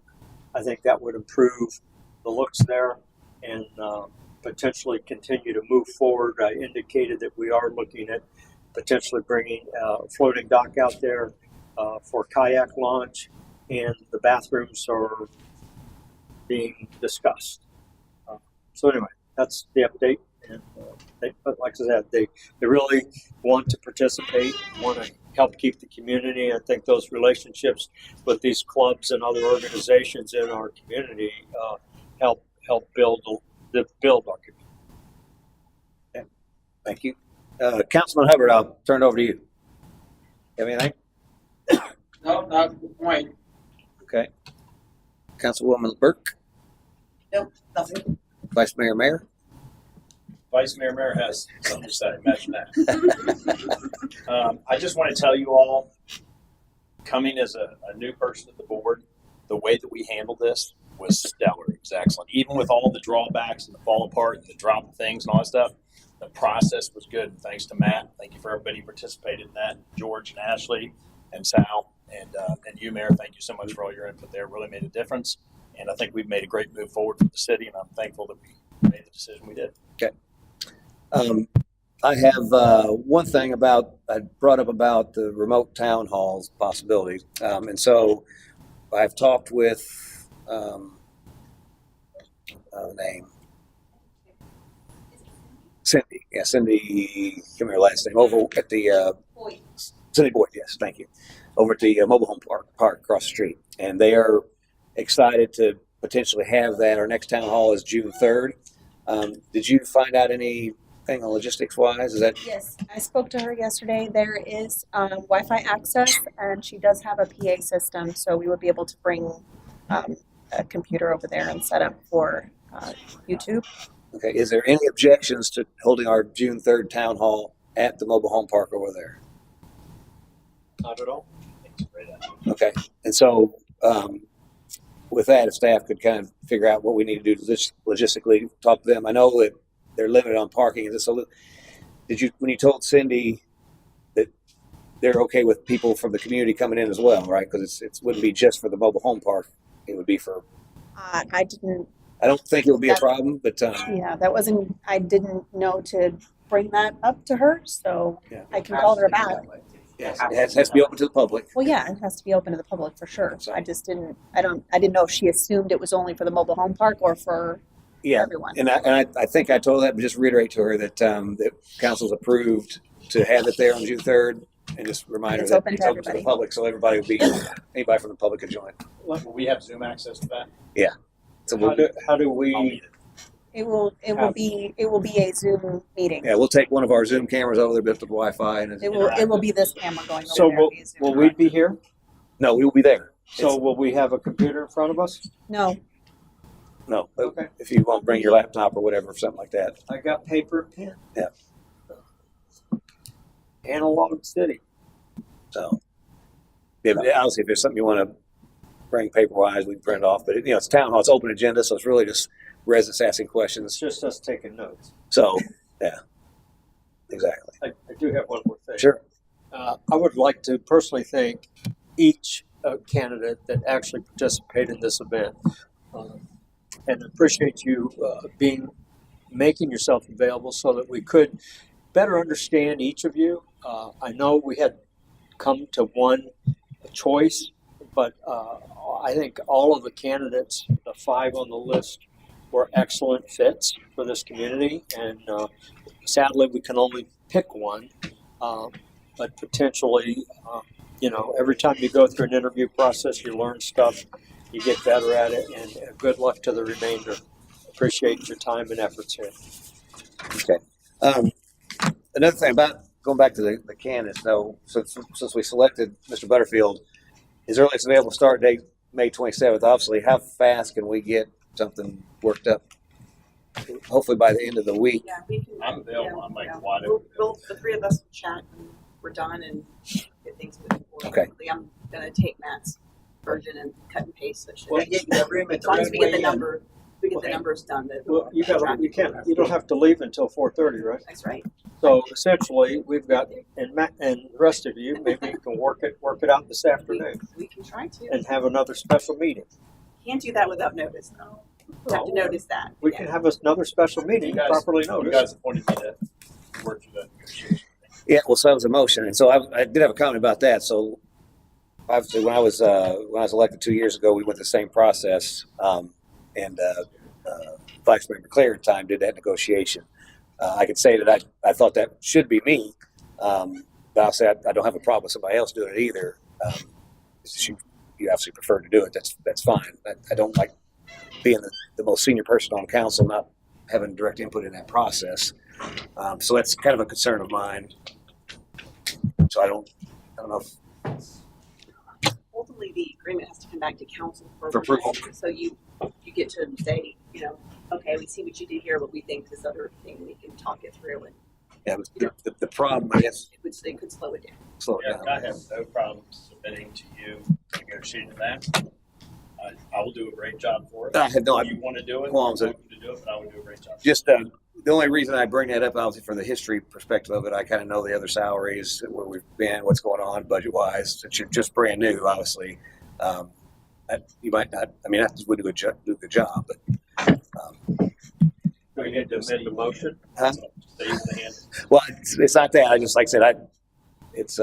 I think that would improve the looks there and potentially continue to move forward. I indicated that we are looking at potentially bringing a floating dock out there for kayak launch, and the bathrooms are being discussed. So anyway, that's the update. And but like I said, they really want to participate, want to help keep the community. I think those relationships with these clubs and other organizations in our community help build our community.
Okay. Thank you. Councilman Hubbard, I'll turn it over to you. You have anything?
No, not the point.
Okay. Councilwoman Burke?
Nope, nothing.
Vice Mayor Mayor?
Vice Mayor has something to say. Imagine that. I just want to tell you all, coming as a new person to the board, the way that we handled this was stellar. It was excellent. Even with all the drawbacks and the fall apart and the drop of things and all that stuff, the process was good. And thanks to Matt. Thank you for everybody who participated in that. George and Ashley and Sal and you, Mayor. Thank you so much for all your input there. It really made a difference. And I think we've made a great move forward for the city, and I'm thankful that we made the decision we did.
Okay. I have one thing I brought up about the remote town halls possibility. And so I've talked with name Cindy. Yeah, Cindy, give me her last name. Over at the Cindy Boyd, yes, thank you. Over at the mobile home park across the street. And they are excited to potentially have that. Our next town hall is June 3rd. Did you find out anything on logistics wise? Is that?
Yes, I spoke to her yesterday. There is Wi-Fi access, and she does have a PA system, so we would be able to bring a computer over there and set up for YouTube.
Okay. Is there any objections to holding our June 3rd town hall at the mobile home park over there?
Not at all.
Okay. And so with that, if staff could kind of figure out what we need to do to logistically talk to them. I know that they're limited on parking. So when you told Cindy that they're okay with people from the community coming in as well, right? Because it wouldn't be just for the mobile home park. It would be for.
I
don't think it would be a problem, but.
Yeah, that wasn't. I didn't know to bring that up to her, so yeah. I can call her back.
Yes, it has to be open to the public.
Well, yeah, it has to be open to the public for sure. I just didn't, I didn't know if she assumed it was only for the mobile home park or for everyone.
And I think I told that, but just reiterate to her that that council's approved to have it there on June 3rd, and just remind her
It's
that
open
it's
to
open to the
everybody.
public, so everybody will be anybody from the public can join.
Will we have Zoom access to that?
Yeah. So
How do
I'll
we,
need it.
It will be a Zoom meeting.
yeah, we'll take one of our Zoom cameras over there, built up Wi-Fi, and
It will be this camera going
so
over there via Zoom.
will we be here?
no, we will be there.
So will we have a computer in front of us?
No,
No,
Okay.
if you won't bring your laptop or whatever, something like that.
I got paper and pen.
Yeah.
Analog city.
So, yeah, but obviously, if there's something you want to bring paper-wise, we can print it off. But it's town hall, it's open agenda, so it's really just residents asking
It's
questions.
just us taking notes.
So, yeah, exactly.
I do have one more thing.
Sure.
I would like to personally thank each candidate that actually participated in this event, and appreciate you making yourself available so that we could better understand each of you. I know we had come to one choice, but I think all of the candidates, the 5 on the list, were excellent fits for this community, and sadly we can only pick one. But potentially, every time you go through an interview process, you learn stuff, you get better at it, and good luck to the remainder. Appreciate your time and efforts here.
Okay. Another thing about going back to the candidates, though, since we selected Mr. Butterfield, his earliest available start date, May 27th. Obviously, how fast can we get something worked up? Hopefully by the end of the week.
Yeah, we can.
I'm available. I'm like wide
We'll,
open.
the 3 of us will chat when we're done and get things moving forward.
Okay.
I'm gonna take Matt's version and cut and paste. So it should-
Well,
Get in the room at
as
the
long as we get the
roadway and-
number, the numbers done.
Well, you don't have to leave until 4:30, right?
That's right.
So essentially, we've got, and Matt and the rest of you, maybe you can work it out this afternoon
We can try to.
and have another special meeting.
Can't do that without notice, though. We have to notice that.
We
Yeah.
can have another special meeting,
You guys-
properly
You
noticed.
guys appointed me to work through that negotiation.
Yeah, well, so that was a motion, and so I did have a comment about that. So, obviously, when I was elected 2 years ago, we went the same process, and Vice Mayor McClare at the time did that negotiation. I could say that I thought that should be me, but I'll say I don't have a problem with somebody else doing it either. You obviously prefer to do it. That's fine. I don't like being the most senior person on council, not having direct input in that process. So that's kind of a concern of mine. So I don't know if
Ultimately, the agreement has to come back to council for
approval.
So you get to say, okay, we see what you did here, but we think this other thing, we can talk it through, and
Yeah, but the problem, I guess,
it could slow it down.
slow it
Yeah,
down.
I have no problem submitting to you, negotiating that. I will do a great job for it.
I have no
If you want to do it,
qualms
I'm welcome to do it, but I will do a great job.
Just the only reason I bring that up, obviously, from the history perspective of it, I kind of know the other salaries, where we've been, what's going on budget wise. Since you're just brand new, obviously, you might not. I mean, I would do a good job, but
Do we need to amend the motion?
huh?
Stay in the hand.
Well, it's not that. I just, like I said, it's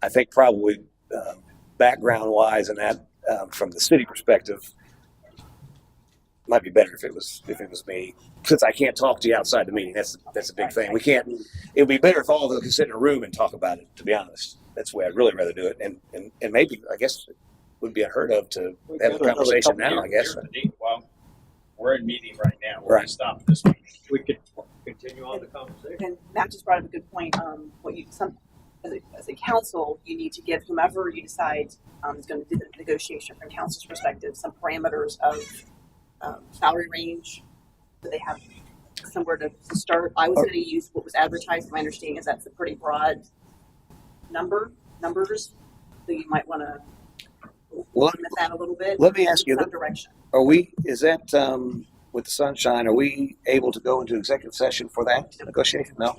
I think probably background wise and that from the city perspective might be better if it was me, since I can't talk to you outside the meeting. That's a big thing. We can't. It would be better if all of us could sit in a room and talk about it. To be honest, that's the way I'd really rather do it. And maybe, I guess, it would be unheard of to have a conversation now. I guess.
Well, we're in meeting right now. We're going
Right.
to stop this meeting.
We could continue on the conversation.
And Matt just brought up a good point. As a council, you need to give whomever you decide is going to do the negotiation from council's perspective some parameters of salary range. So they have somewhere to start. I was going to use what was advertised. My understanding is that's a pretty broad numbers. So you might want to
Well,
limit that a little bit.
let me ask you,
some direction.
is that with the sunshine, are we able to go into executive session for that negotiation? No.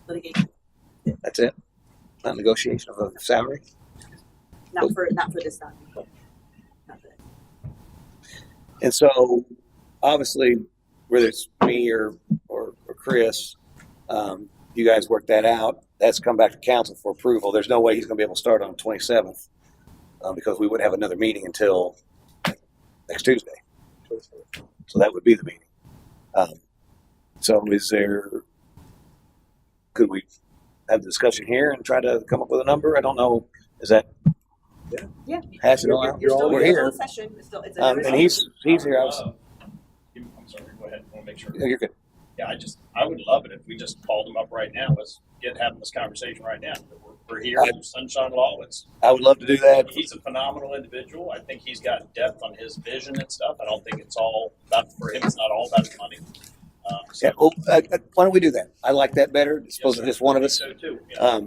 Litigation,
That's it? Not negotiation of a salary?
not for this time. Not for that.
And so, obviously, whether it's me or Chris, you guys work that out. That's come back to council for approval. There's no way he's going to be able to start on the 27th because we wouldn't have another meeting until next Tuesday. So that would be the meeting. So could we have the discussion here and try to come up with a number? I don't know. Is that
Yeah.
hash it all out? We're here.
In session. It's still, it's
And he's here.
I'm sorry, go ahead. I want to make sure.
You're good.
Yeah, I would love it if we just called him up right now. Let's get having this conversation right now. We're here. Sunshine Law.
I would love to do that.
He's a phenomenal individual. I think he's got depth on his vision and stuff. I don't think it's all about, for him, it's not all about his money.
Yeah. Well, why don't we do that? I like that better. I suppose it's just one of us.
So too. Yeah.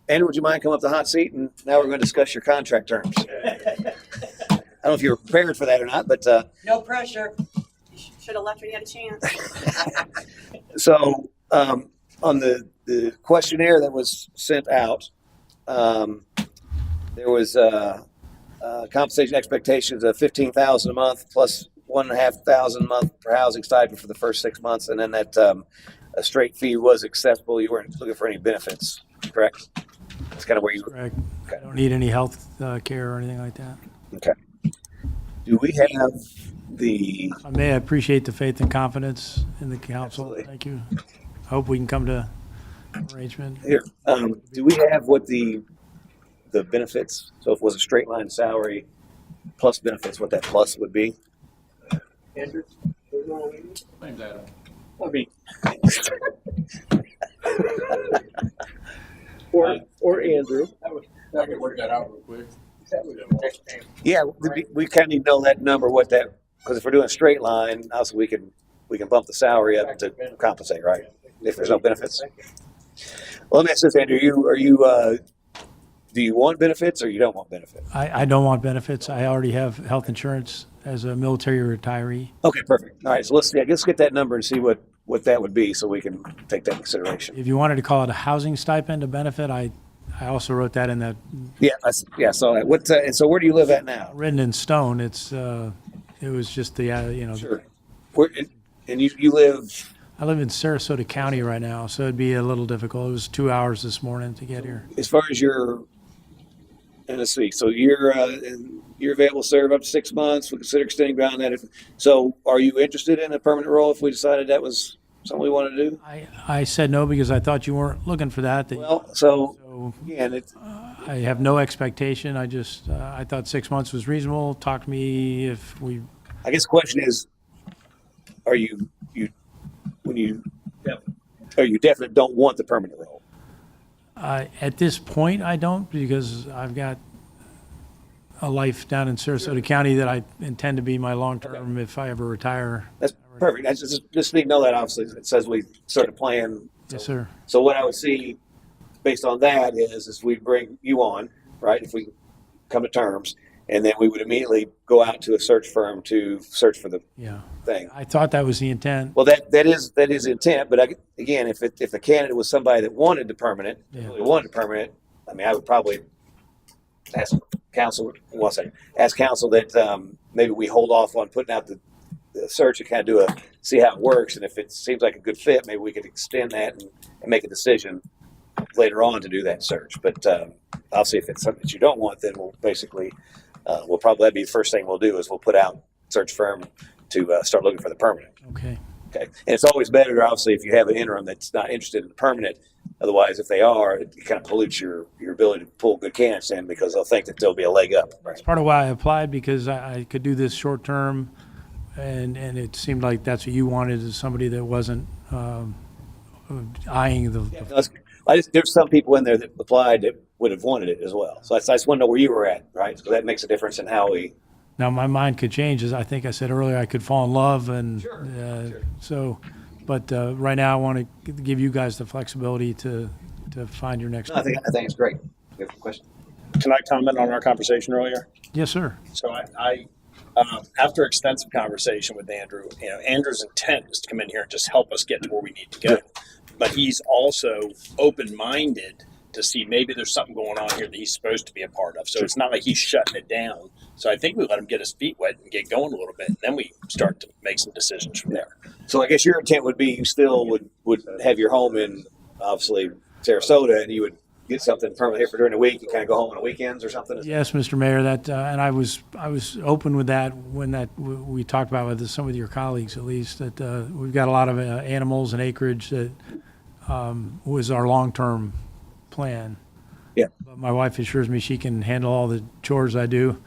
Andrew, would you mind coming up the hot seat? And now we're going to discuss your contract terms. I don't know if you were prepared for that or not, but
no pressure. You should have left when you had a chance.
So on the questionnaire that was sent out, there was compensation expectations of $15,000 a month plus $1,500 a month for housing stipend for the first 6 months, and then that a straight fee was acceptable. You weren't looking for any benefits, correct? That's kind of where you were.
Correct.
Okay.
I don't need any health care or anything like that.
Okay. Do we have the?
I may appreciate the faith and confidence in the council.
Absolutely.
Thank you. Hope we can come to arrangement.
Here, do we have what the benefits? So if it was a straight line salary plus benefits, what that plus would be?
Andrew?
Name's Adam.
Or Andrew.
I can work that out real quick.
Yeah, we kind of need to know that number, what that, because if we're doing a straight line, also we can bump the salary up to compensate, right? If there's no benefits. Well, let me ask this, Andrew. Do you want benefits or you don't want benefits?
I don't want benefits. I already have health insurance as a military retiree.
Okay, perfect. All right, so let's get that number and see what that would be, so we can take that into consideration.
If you wanted to call it a housing stipend, a benefit, I also wrote that in that
Yeah, I saw that. What and so where do you live at now?
written in stone. It was just the
Sure. And you live?
I live in Sarasota County right now, so it'd be a little difficult. It was 2 hours this morning to get here.
As far as and let's see. So you're available to serve up to 6 months. We consider extending beyond that. So are you interested in a permanent role if we decided that was something we wanted to do?
I said no because I thought you weren't looking for that.
Well, so again,
I have no expectation. I thought 6 months was reasonable. Talk to me if we.
I guess the question is, are you definitely don't want the permanent role?
At this point, I don't, because I've got a life down in Sarasota County that I intend to be my long-term if I ever retire.
That's perfect. I just need to know that, obviously. It says we started playing.
Yes, sir.
So what I would see based on that is we bring you on, right, if we come to terms, and then we would immediately go out to a search firm to search for the thing.
I thought that was the intent.
Well, that is the intent. But again, if the candidate was somebody that wanted the permanent, really wanted the permanent, I mean, I would probably ask council that maybe we hold off on putting out the search and kind of see how it works. And if it seems like a good fit, maybe we could extend that and make a decision later on to do that search. But obviously, if it's something that you don't want, then we'll basically that'd be the first thing we'll do is we'll put out search firm to start looking for the permanent.
Okay.
And it's always better, obviously, if you have an interim that's not interested in the permanent. Otherwise, if they are, it kind of pollutes your ability to pull good candidates in because they'll think that there'll be a leg up. Right?
That's part of why I applied, because I could do this short term, and it seemed like that's what you wanted, is somebody that wasn't eyeing the.
There's some people in there that applied that would have wanted it as well. So I just want to know where you were at, right? So that makes a difference in how we.
Now my mind could change, as I think I said earlier. I could fall in love, and
sure.
So. But right now, I want to give you guys the flexibility to find your next.
No, I think it's great. You have a question?
Can I comment on our conversation earlier?
Yes, sir.
So I after extensive conversation with Andrew, Andrew's intent is to come in here and just help us get to where we need to go. But he's also open-minded to see maybe there's something going on here that he's supposed to be a part of. So it's not like he's shutting it down. So I think we let him get his feet wet and get going a little bit, and then we start to make some decisions from there.
So I guess your intent would be you still would have your home in, obviously, Sarasota, and you would get something permanent here for during the week and kind of go home on the weekends or something?
Yes, Mr. Mayor, that, and I was open with that when we talked about with some of your colleagues at least, that we've got a lot of animals and acreage that was our long-term plan.
Yeah.
But my wife assures me she can handle all the chores I do,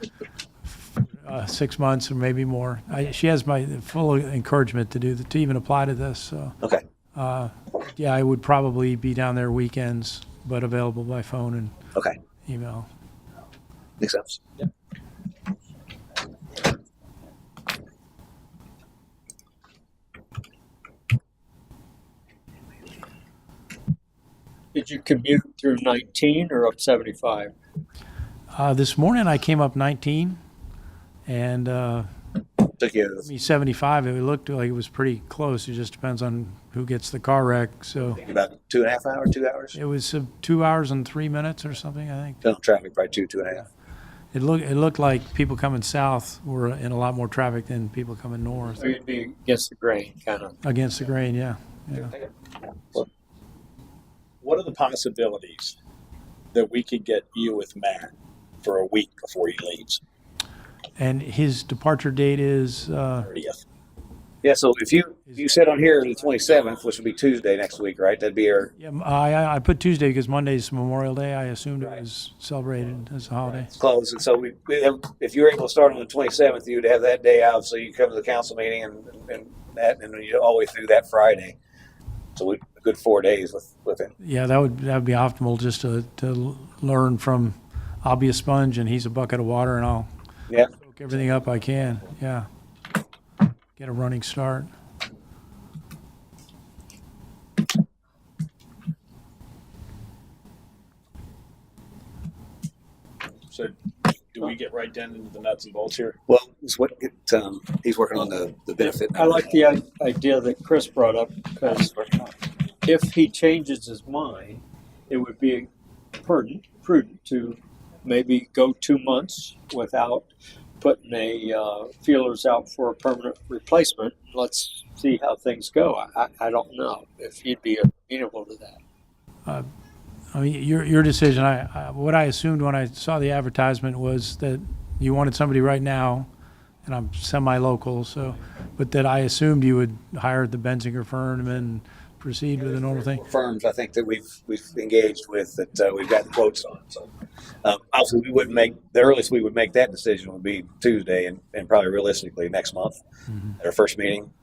6 months or maybe more. She has my full encouragement to even apply to this. So
Okay.
yeah, I would probably be down there weekends, but available by phone and
Okay.
email.
Makes sense.
Yep.
Did you commute through 19 or up 75?
This morning I came up 19 and
Took you
me 75. It looked like it was pretty close. It just depends on who gets the car wreck. So
about 2.5 hours, 2 hours?
it was 2 hours and 3 minutes or something, I think.
Total traffic, probably 2.5.
It looked like people coming south were in a lot more traffic than people coming north.
So you'd be against the grain, kind of.
Against the grain, yeah.
What are the possibilities that we could get you with Matt for a week before he leaves?
And his departure date is
30th.
Yeah, so if you said on here the 27th, which would be Tuesday next week, right? That'd be our
yeah. I put Tuesday because Monday's Memorial Day. I assumed it was celebrated as a holiday.
close. And so if you were able to start on the 27th, you would have that day out, so you come to the council meeting and you all the way through that Friday. So a good 4 days with him.
Yeah, that would be optimal just to learn from. I'll be a sponge and he's a bucket of water, and I'll soak everything up I can. Yeah, get a running start.
So do we get right down into the nuts and bolts here?
Well, it's what he's working on the benefit.
I like the idea that Chris brought up, because if he changes his mind, it would be prudent to maybe go 2 months without putting feelers out for a permanent replacement. Let's see how things go. I don't know if you'd be amenable to that.
I mean, your decision. What I assumed when I saw the advertisement was that you wanted somebody right now, and I'm semi-local, so, but that I assumed you would hire the Benzinger firm and proceed with the normal thing.
Firms, I think that we've engaged with that we've got the quotes on. So obviously, we wouldn't make the earliest we would make that decision would be Tuesday, and probably realistically next month at our first meeting,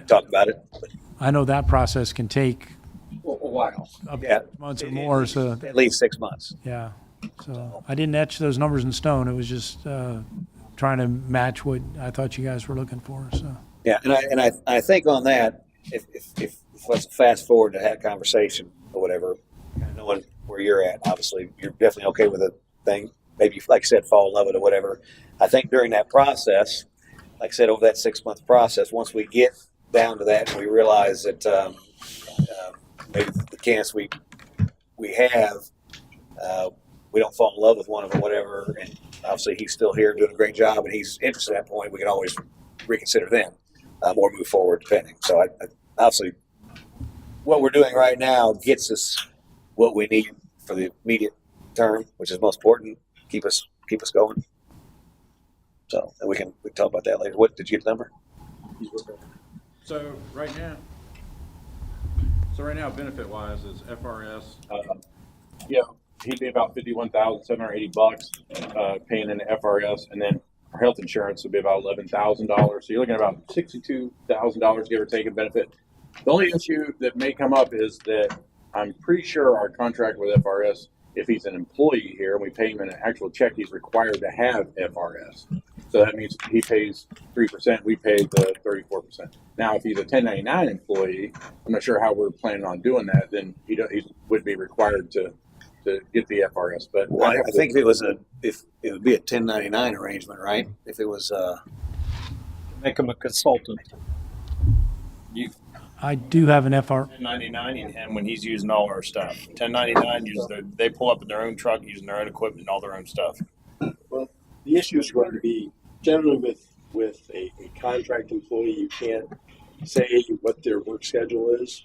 talk about it.
I know that process can take
A while.
up to 6 months or more. So
at least 6 months.
yeah. So I didn't etch those numbers in stone. It was just trying to match what I thought you guys were looking for. So
Yeah, and I think on that, if let's fast forward to that conversation or whatever, knowing where you're at, obviously you're definitely okay with the thing. Maybe, like I said, fall in love with it or whatever. I think during that process, like I said, over that 6 month process, once we get down to that and we realize that maybe the candidates we have, we don't fall in love with one of them, whatever, and obviously he's still here doing a great job and he's interested at that point, we can always reconsider then or move forward depending. So I obviously what we're doing right now gets us what we need for the immediate term, which is most important. Keep us going. So and we can talk about that later. What did you get the number?
So right now, benefit wise is FRS.
Yeah, he'd be about $51,780 paying into FRS, and then our health insurance would be about $11,000. So you're looking at about $62,000 give or take in benefit. The only issue that may come up is that I'm pretty sure our contract with FRS, if he's an employee here and we pay him an actual check, he's required to have FRS. So that means he pays 3%, we pay the 34%. Now, if he's a 1099 employee, I'm not sure how we're planning on doing that, then he would be required to get the FRS. But
well, I think if it would be a 1099 arrangement, right? If it was
make him a consultant.
I do have an FR.
1099 in him when he's using all our stuff. 1099 they pull up in their own truck using their own equipment and all their own stuff.
Well, the issue is going to be generally with a contract employee, you can't say what their work schedule is.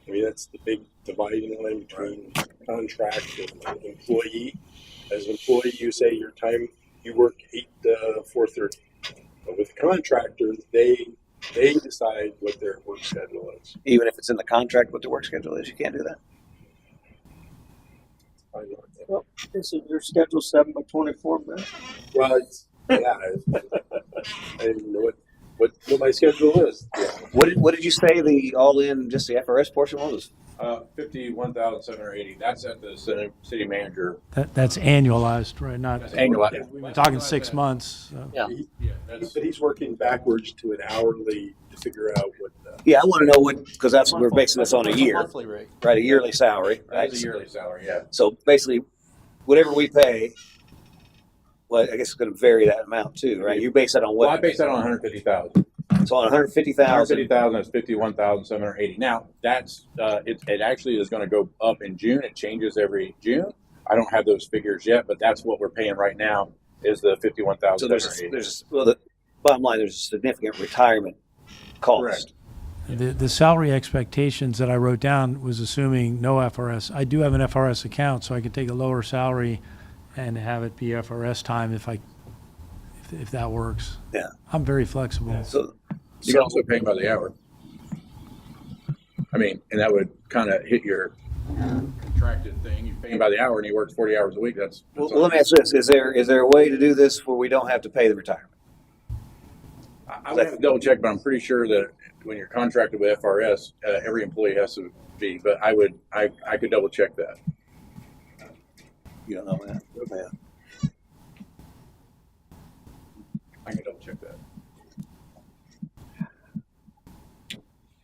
I mean, that's the big dividing line between contract and employee. As an employee, you say your time, you work 8 to 4:30. But with contractors, they decide what their work schedule is.
Even if it's in the contract what the work schedule is, you can't do that.
Well, isn't your schedule 7 by 24, man?
Well, yeah, I didn't know what my schedule is. Yeah.
What did you say the all-in, just the FRS portion was?
51,780. That's at the city manager.
That's annualized, right? Not
That's annualized.
We're talking 6 months. So.
Yeah.
But he's working backwards to an hourly to figure out what.
Yeah, I want to know what, because that's we're basing this on a year,
Monthly rate.
right? A yearly salary, right?
That's a yearly salary, yeah.
So basically, whatever we pay, well, I guess it's going to vary that amount too, right? You base that on what?
Well, I base that on 150,000.
So on 150,000.
150,000 is 51,780. Now that's it actually is going to go up in June. It changes every June. I don't have those figures yet, but that's what we're paying right now is the 51,000.
So there's well, the bottom line, there's a significant retirement cost.
Correct.
The salary expectations that I wrote down was assuming no FRS. I do have an FRS account, so I could take a lower salary and have it be FRS time if that works.
Yeah.
I'm very flexible.
Yeah. So you can also pay him by the hour. I mean, and that would kind of hit your contracted thing. You pay him by the hour and he works 40 hours a week. That's
well, let me ask this. Is there a way to do this where we don't have to pay the retirement?
I would have to double check, but I'm pretty sure that when you're contracted with FRS, every employee has to be, but I could double check that.
You don't know that? Yeah.
I can double check that.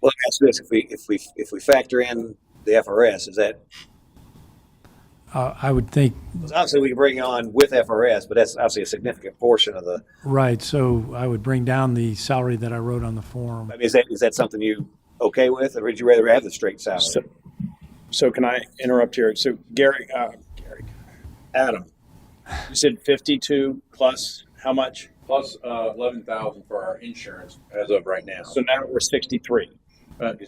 Well, let me ask this: if we factor in the FRS, is that?
I would think.
Obviously, we can bring you on with FRS, but that's obviously a significant portion of the.
Right. So I would bring down the salary that I wrote on the form.
I mean, is that something you okay with, or would you rather have the straight salary?
So can I interrupt here? So Adam, you said 52 plus how much?
Plus 11,000 for our insurance as of right now.
So now we're 63.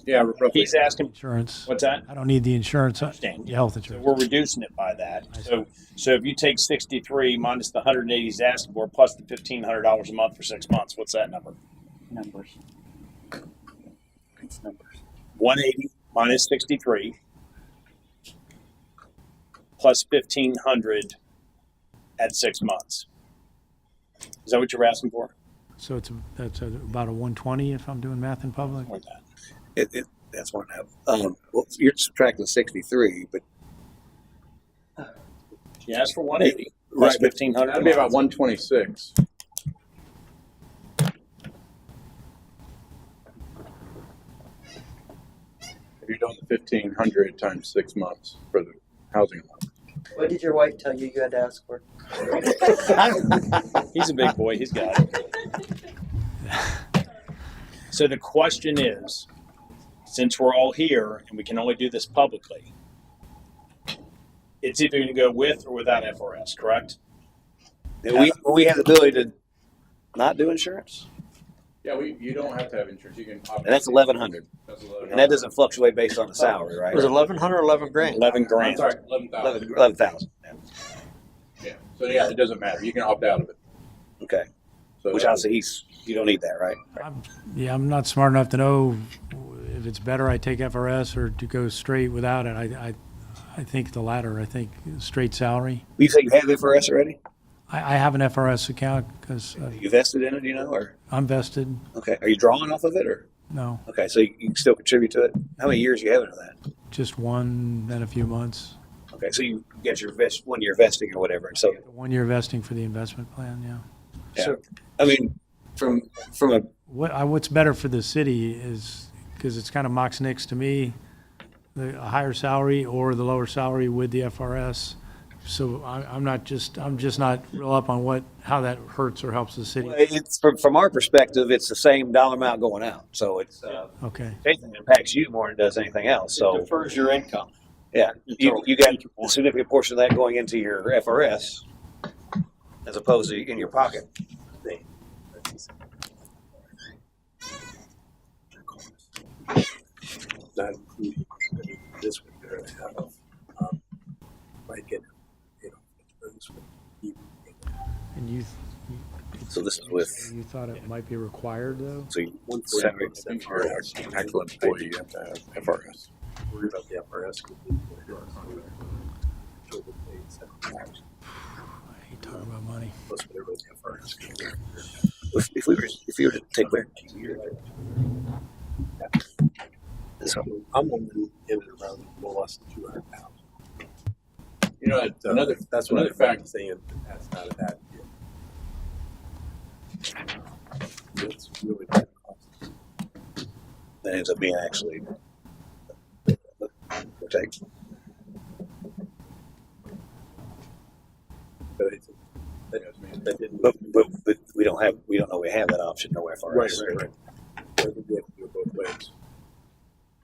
Yeah, roughly.
He's asking
Insurance.
what's that?
I don't need the insurance.
Understand.
Health
So
insurance.
we're reducing it by that. So if you take 63 minus the 180 he's asking for plus the $1,500 a month for 6 months, what's that number?
Numbers. It's numbers.
180 minus 63 plus 1,500 at 6 months. Is that what you're asking for?
So that's about a 120 if I'm doing math in public.
Like that.
That's one. Well, you're subtracting 63, but
You asked for 180 plus
Right, but
1,500.
that'd be about 126. If you're doing the 1,500 times 6 months for the housing allowance.
What did your wife tell you you had to ask for?
He's a big boy. He's got it. So the question is, since we're all here and we can only do this publicly, it's either going to go with or without FRS, correct?
we have the ability to not do insurance,
Yeah, you don't have to have insurance. You can opt
and that's 1,100,
That's 11.
and that doesn't fluctuate based on the salary, right?
Was it 1,100 or 11 grand?
11
I'm
grand.
sorry, 11,000.
11,000.
Yeah. So yeah, it doesn't matter. You can opt out of it.
Okay.
So
Which obviously you don't need that, right?
I'm not smart enough to know if it's better I take FRS or to go straight without it. I think the latter. I think straight salary.
You say you have FRS already?
I have an FRS account because
You vested in it, or?
I'm vested.
Okay. Are you drawing off of it, or?
No,
Okay, so you can still contribute to it. How many years you have into that?
just one and a few months.
Okay, so you get your 1 year vesting or whatever. So,
1 year vesting for the investment plan. Yeah.
so I mean, from a
What's better for the city is because it's kind of Mox Nix to me, a higher salary or the lower salary with the FRS. So I'm just not real up on how that hurts or helps the city.
it's from our perspective, it's the same dollar amount going out. So it's
Okay.
it impacts you more than it does anything else. So
It defers your income.
yeah, you got a significant portion of that going into your FRS. as opposed to in your pocket.
Not including this one there to have, might get, those would be-
And you,
So this is with,
you thought it might be required though?
so you,
One for
salary,
I think you're an actual employee, you have to have FRS.
worry about the FRS.
I hate talking about money.
Plus whatever the FRS.
if we were to take
So I'm only in and around more less than 200,000.
You know,
That's
another
what
fact.
I'm saying. That's not a bad deal. It's really bad cost.
that ends up being actually take.
But I think that didn't.
But we don't know we have that option, no FRS.
Right. I think we have to do it both ways.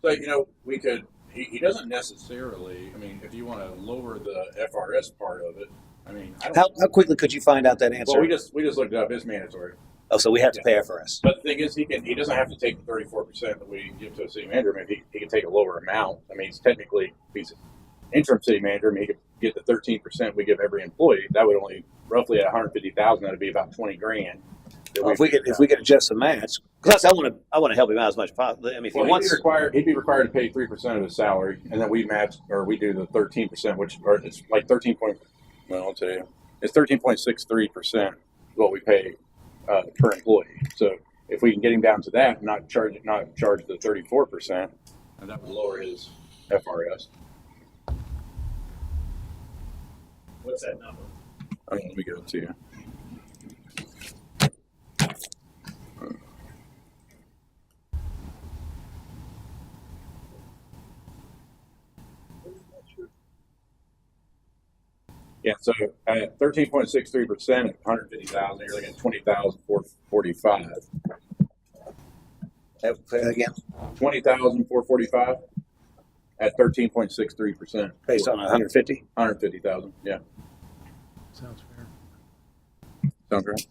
So, you know, we could, he doesn't necessarily, I mean, if you want to lower the FRS part of it, I mean, I don't.
How quickly could you find out that answer?
Well, we just looked it up. It's mandatory.
Oh, so we have to pay FRS.
But the thing is, he doesn't have to take the 34% that we give to a city manager. I mean, he can take a lower amount. I mean, if he's an interim city manager, I mean, he could get the 13% we give every employee. That would only roughly at 150,000. That would be about 20 grand.
Well, if we could adjust the match, because I want to help him out as much as possible. I mean, if
Well,
he wants,
he'd be required to pay 3% of his salary, and then we match, or we do the 13%, which or it's like 13 point. Well, I'll tell you, it's 13.63% what we pay per employee. So if we can get him down to that, not charge the 34%, and that would lower his FRS.
What's that number?
I mean, let me give it to you. Yeah, so at 13.63% at 150,000, you're looking at 20,445.
again,
20,445 at 13.63%.
based on 150.
150,000. Yeah,
Sounds fair.
sounds right.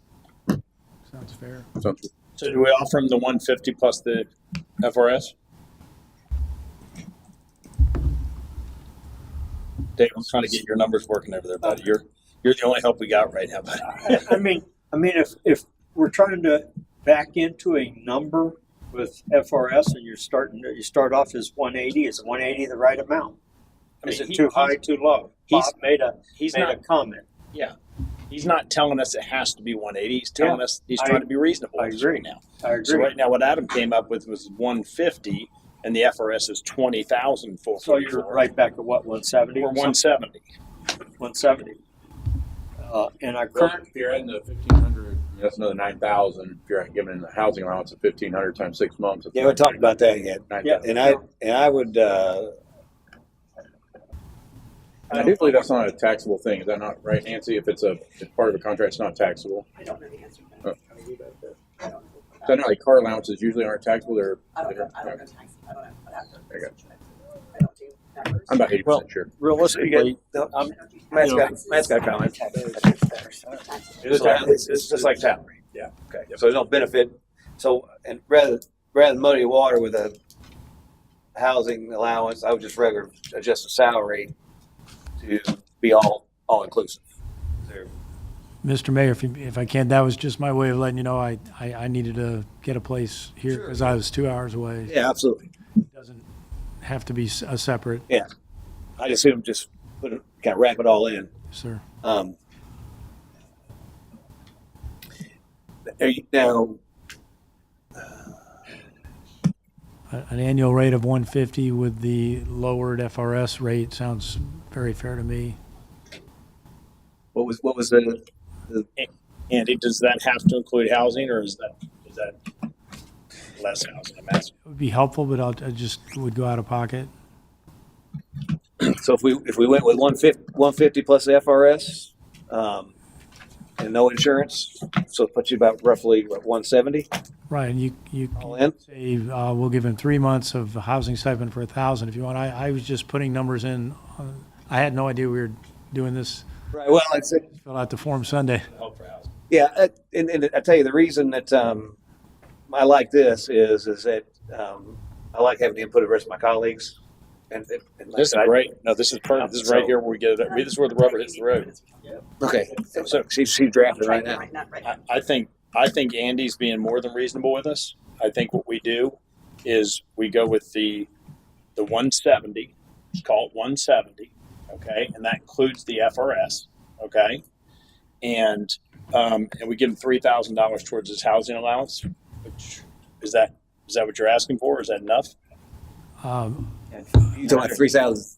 Sounds fair.
Sounds good.
So do we offer him the 150 plus the FRS? Dave, I'm trying to get your numbers working over there, buddy. You're the only help we got right now, buddy.
I mean, if we're trying to back into a number with FRS and you start off as 180, is 180 the right amount? Is it too high, too low? Bob made a comment.
Yeah. He's not telling us it has to be 180. He's telling us he's trying to be reasonable.
I agree.
Right now.
I agree.
So right now, what Adam came up with was 150, and the FRS is 20,444.
So you're right back at what, 170?
Or 170.
170. And our
Well,
current,
if you're adding the 1,500, that's another 9,000. If you're giving the housing allowance of 1,500 times 6 months.
Yeah, we talked about that yet.
9,000.
And I would.
I do believe that's not a taxable thing. Is that not right, Nancy? If it's part of a contract, it's not taxable.
I don't know the answer to that. I don't know.
So I know like car allowances usually aren't taxable.
I don't know tax. I don't know.
There you go.
I don't do numbers.
I'm about 80% sure.
realistically,
Matt's got a comment. It's just like salary.
Yeah.
Okay. So there's no benefit. So and rather than muddy water with a housing allowance, I would just rather adjust the salary to be all inclusive.
Mr. Mayor, if I can, that was just my way of letting you know I needed to get a place here because I was 2 hours away.
Yeah, absolutely.
It doesn't have to be a separate.
Yeah. I just assume just kind of wrap it all in.
Sir.
Now,
An annual rate of 150 with the lowered FRS rate sounds very fair to me.
what was the
Andy, does that have to include housing, or is that less housing? I'm asking.
It would be helpful, but I just would go out of pocket.
so if we went with 150 plus the FRS and no insurance, so it puts you about roughly 170.
Right, and you
All in?
say we'll give him 3 months of housing stipend for $1,000 if you want. I was just putting numbers in. I had no idea we were doing this
Right. Well, it's
Fill out the form Sunday.
yeah, and I tell you the reason that I like this is that I like having the input of the rest of my colleagues. And like
This
I
is
said,
great. No, this is perfect. This is right here where we get it. This is where the rubber hits the road.
Okay, so she's drafting right now.
I think Andy's being more than reasonable with us. I think what we do is we go with the 170. It's called 170. Okay, and that includes the FRS. Okay, and we give him $3,000 towards his housing allowance. Which is that what you're asking for? Is that enough?
You talking about 3,000?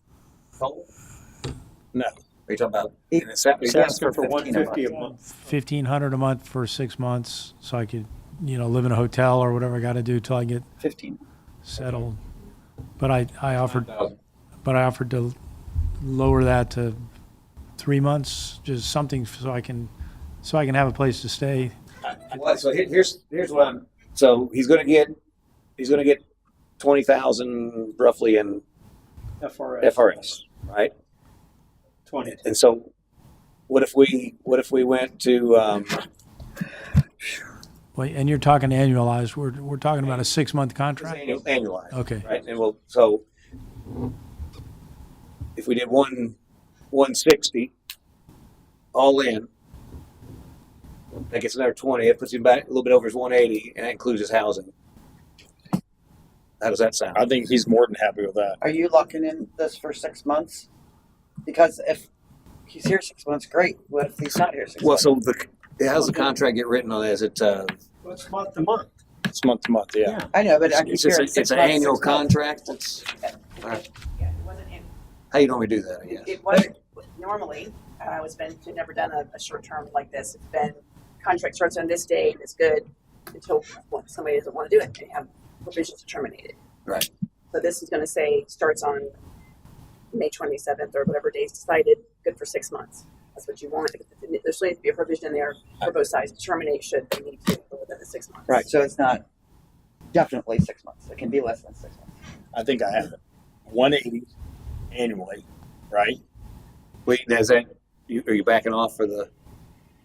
No.
Are you talking about?
He's asking for $150 a month.
$1,500 a month for 6 months, so I could, live in a hotel or whatever I got to do till I get
15
settled. But I offered to lower that to 3 months, just something so I can have a place to stay.
Well, so here's what I'm. So he's going to get 20,000 roughly in FRS, right?
20.
And so, what if we went to?
Well, and you're talking annualized. We're talking about a 6-month contract.
Annualized.
Okay.
Right, and if we did 160 all in, that gets another 20. It puts him back a little bit over his 180, and that includes his housing. How does that sound?
I think he's more than happy with that.
Are you locking in this for 6 months? Because if he's here 6 months, great. What if he's not here 6 months?
Well, so how's the contract get written on? Is it?
It's month to month.
It's month to month. Yeah.
I know, but I keep hearing
It's an annual contract. It's all right.
Yeah, it wasn't in.
How you normally do that? I guess.
It wasn't normally. It's been we've never done a short term like this. It's been contract starts on this day and it's good until somebody doesn't want to do it. They have provisions to terminate it.
Right.
So this is going to say starts on May 27th or whatever day is decided. Good for 6 months. That's what you want. There's going to be a provision there for both sides to terminate should they need to within the 6 months.
Right, so it's not definitely 6 months. It can be less than 6 months.
I think I have it. 180 annually, right?
Wait, is that? Are you backing off for the?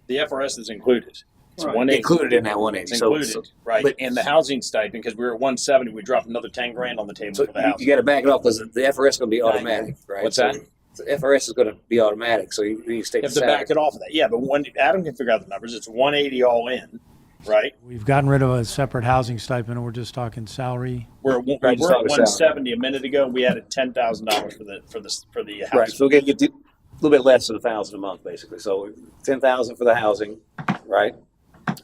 The FRS is included. It's
Right.
180.
Included in that 180.
It's
So-
included,
so-
right?
but-
And the housing stipend, because we were at 170, we dropped another 10 grand on the table
So
for the house.
you got to back it off because the FRS is going to be automatic, right?
What's
So
that?
the FRS is going to be automatic, so you need to take
You have
the
to back
salary.
it off of that. Yeah, but Adam can figure out the numbers. It's 180 all in, right?
We've gotten rid of a separate housing stipend, and we're just talking salary.
We were
Right,
at
just talking
170 a minute ago. We added $10,000 for the house.
Right, so again, you do a little bit less than $1,000 a month, basically. So 10,000 for the housing, right?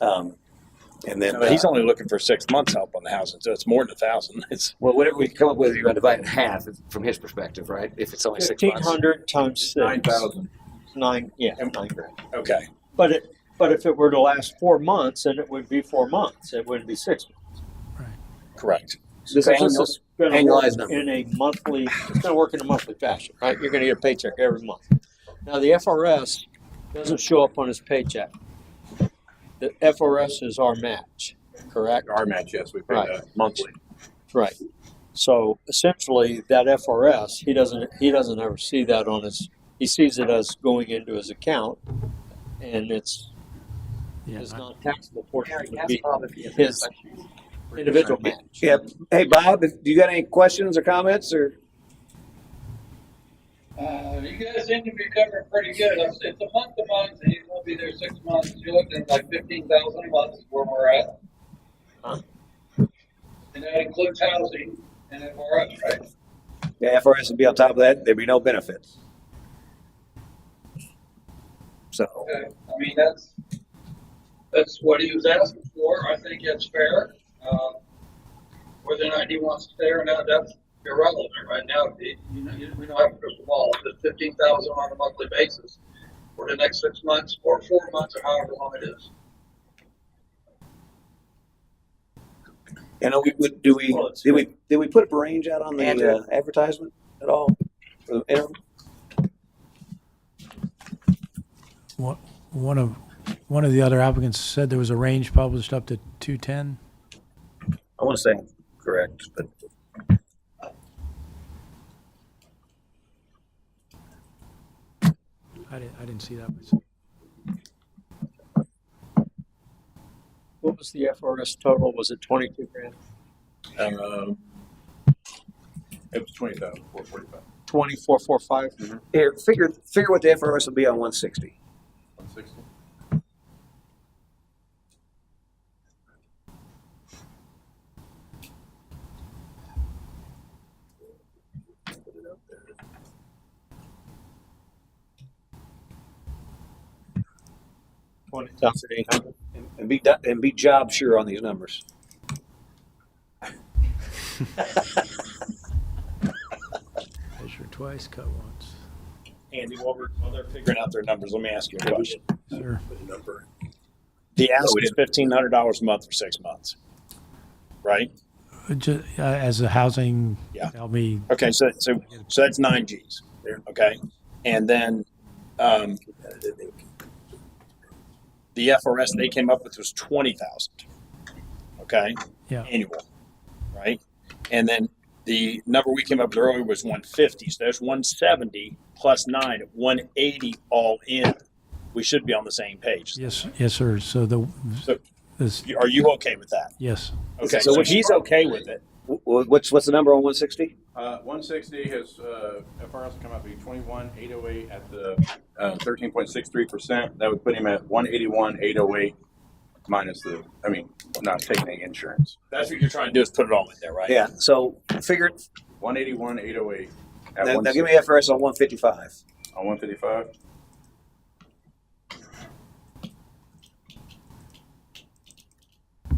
And then
But he's only looking for 6 months help on the housing, so it's more than 1,000. It's
well, whatever we come up with, you're going to divide it in half from his perspective, right? If it's only 6 months.
1,500 times 6.
9,000.
9 grand.
okay.
But if it were to last 4 months, then it would be 4 months. It wouldn't be 6 months.
Correct.
This
Because
annual,
is gonna
annualized
work
number.
in a monthly. It's going to work in a monthly fashion, right? You're going to get a paycheck every month. Now the FRS doesn't show up on his paycheck. The FRS is our match, correct?
Our match, yes, we pay
Right.
that monthly.
Right. So essentially, that FRS, he doesn't ever see that on his. He sees it as going into his account, and it's his non-taxable portion would be his individual match.
Yeah. Hey, Bob, do you got any questions or comments or?
You guys seem to be covering pretty good. It's a month to month, and he's gonna be there 6 months. You're looking at like 15,000 a month is where we're at.
Huh?
And that includes housing and FRS, right?
Yeah, FRS would be on top of that. There'd be no benefits. So,
Okay. I mean, that's what he was asking for. I think that's fair. Whether or not he wants to stay or not, that's irrelevant right now. We don't have a crystal ball. It's 15,000 on a monthly basis for the next 6 months or 4 months or however long it is.
you know, did we put a range out on the advertisement at all for the interim?
One of the other applicants said there was a range published up to 210.
I want to say correct, but
I didn't see that myself.
What was the FRS total? Was it 22 grand?
It was 20,445.
2445?
Here, figure what the FRS will be on 160.
160.
$20,800.
And be job sure on these numbers.
Measure twice, cut once.
Andy, while they're figuring out their numbers, let me ask you a question.
Sure.
The ask is $1,500 a month for 6 months, right?
As a housing,
Yeah.
help me.
Okay, so that's 9 Gs. Okay, and then the FRS they came up with was 20,000. Okay,
Yeah.
annual, right? And then the number we came up with earlier was 150. So there's 170 plus 9, 180 all in. We should be on the same page.
Yes, sir. So
Are you okay with that?
yes.
Okay, so he's okay with it.
What's the number on 160?
160 has FRS come out to be 21,808 at the 13.63%. That would put him at 181,808 minus not taking any insurance.
That's what you're trying to do is put it all in there, right?
Yeah. So figure
181,808
now give me FRS on 155.
On 155.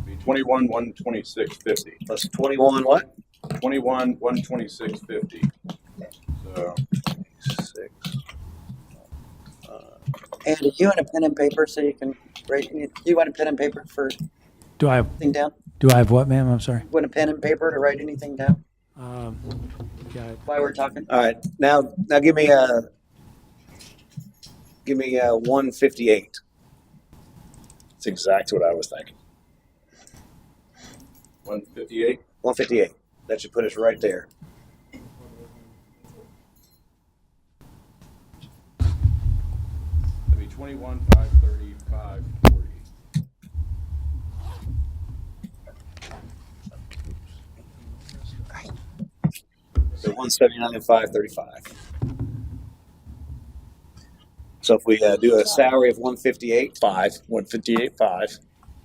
Be 21,126.50
plus 21 what?
21,126.50. So
6.
Andy, you want a pen and paper so you can write? You want a pen and paper for
Do I have
anything down?
what, ma'am? I'm sorry.
You want a pen and paper to write anything down
Yeah.
while we're talking?
All right. Now give me 158.
That's exactly what I was thinking.
158.
158. That should put us right there.
That'd be 21,535.40.
So 179,535. So if we do a salary of 158.5,
158.5,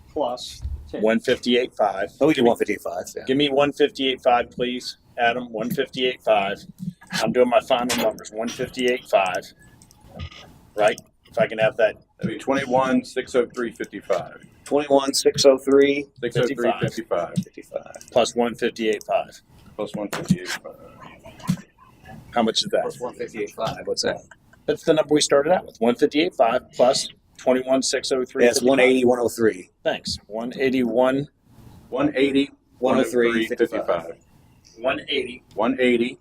Plus 10.
158.5.
Oh, we do 158.5. Yeah.
Give me 158.5, please, Adam. 158.5. I'm doing my final numbers. 158.5. Right? If I can have that.
That'd be 21,603.55.
21,603.
603.55.
55.
Plus 158.5.
Plus 158.5.
How much is that?
Plus 158.5. What's that?
That's the number we started out with. 158.5 plus 21,603.
That's 180, 103.
Thanks. 181.
180,
103,
55.
180.
180,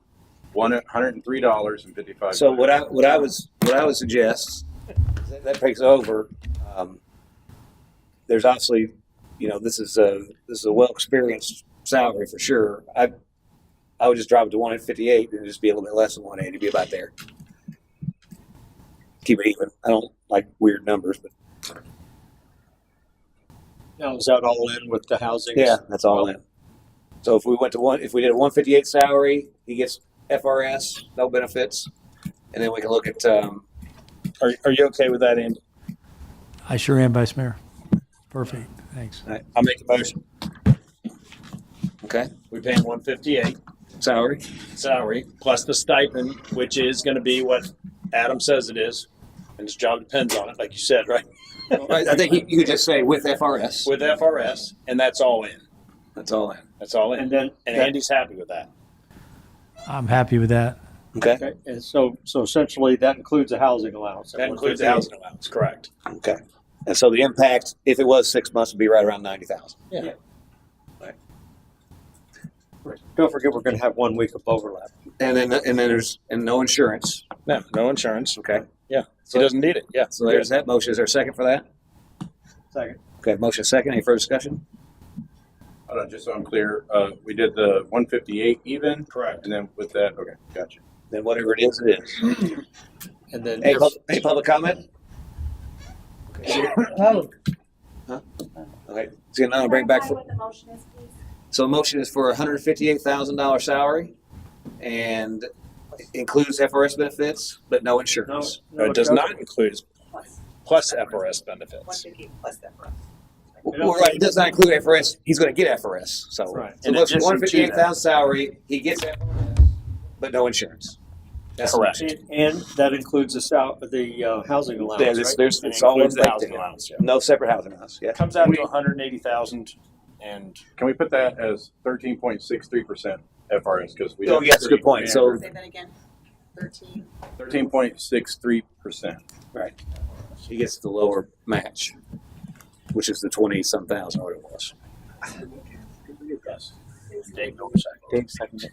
$103.55.
So what I would suggest that takes over. There's obviously, this is a well experienced salary for sure. I would just drop it to 158 and just be a little bit less than 180, be about there. Keep it even. I don't like weird numbers, but
Now, is that all in with the housing?
yeah, that's all in. So if we did a 158 salary, he gets FRS, no benefits, and then we can look at.
Are you okay with that, Andy?
I sure am, Vice Mayor. Perfect. Thanks.
I'll make a motion.
Okay.
We pay him 158 salary plus the stipend, which is going to be what Adam says it is, and his job depends on it, like you said, right?
I think you could just say with FRS.
With FRS, and that's all in.
That's all in.
That's all in.
And
Andy's happy with that.
I'm happy with that.
Okay.
Okay. And so essentially that includes a housing allowance.
That includes the housing allowance, correct?
Okay. And so the impact, if it was 6 months, would be right around 90,000.
Yeah.
Don't forget, we're going to have 1 week of overlap.
And then there's no insurance.
No insurance.
Okay.
Yeah. He doesn't need it. Yeah.
So there's that motion. Is there a second for that?
Second.
Okay. Motion second. Any further discussion?
Hold on, just so I'm clear, we did the 158 even?
Correct.
And then with that, okay, gotcha.
Then whatever it is, it is.
And then
Any public comment?
Oh,
Okay, so now I'll bring back. So the motion is for $158,000 salary and includes FRS benefits, but no insurance.
No, it does not include plus FRS benefits.
150 plus that for us.
Well, right, it does not include FRS. He's going to get FRS. So,
Right.
so
In
motion
addition to
158,000 salary, he gets FRS, but no insurance. That's
Correct.
And that includes the housing allowance,
Yeah,
right?
there's
It
it's all in
includes the housing
breakdown.
allowance. Yeah.
No separate housing allowance. Yeah.
It comes out to 180,000, and
Can we put that as 13.63% FRS? Because we
Oh, yeah, that's a good point. So,
Say that again. 13.
13.63%.
right, he gets the lower match, which is the 20-some thousand, or it was.
yes, Dave Novak.
Dave seconded.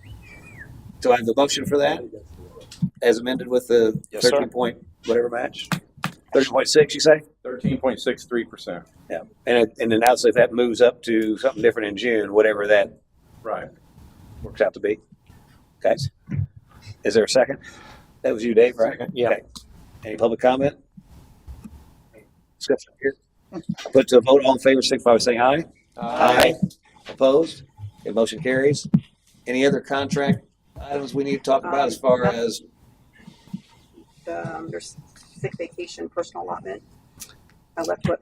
So I have the motion for that, as amended with the
Yes, sir.
13 point whatever match. 13.6, you say?
13.63%.
Yeah. And then obviously if that moves up to something different in June, whatever that
Right.
works out to be. Guys, is there a second? That was you, Dave, right?
Second, yeah.
Okay. Any public comment? Discussion here. I put to a vote, all in favor, signify by saying aye. Aye. Opposed? Okay, motion carries. Any other contract items we need to talk about as far as?
There's sick vacation, personal allotment. I left what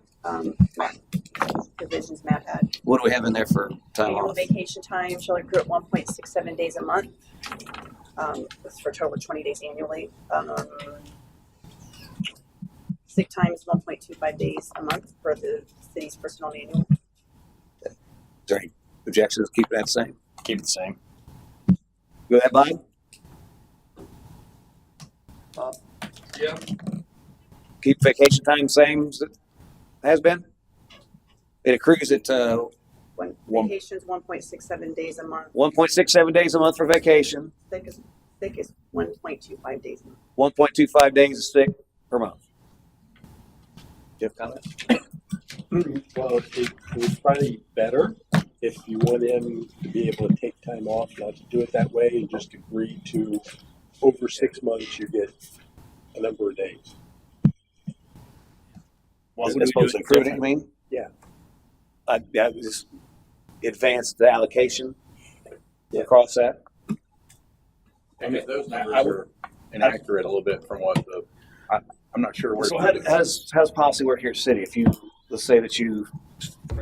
divisions Matt had.
What do we have in there for time
Annual
off?
vacation time shall accrue at 1.67 days a month. That's for a total of 20 days annually. Sick time is 1.25 days a month for the city's personal manual.
Is there any objections? Keep that the same.
Keep it the same.
Go ahead, Bob.
Yeah.
Keep vacation time same as it has been? It accrues at
Vacation is 1.67 days a month.
1.67 days a month for vacation,
Sick is 1.25 days a month.
1.25 days of sick per month. Do you have comments?
Well, it was probably better if you want him to be able to take time off, not to do it that way, and just agree to over 6 months you get a number of days.
Well,
As opposed to accrued, I mean?
Yeah.
Yeah, just advance the allocation across that.
And if those numbers are inaccurate a little bit from what I'm not sure where.
So how's policy work here at City? If you, let's say that you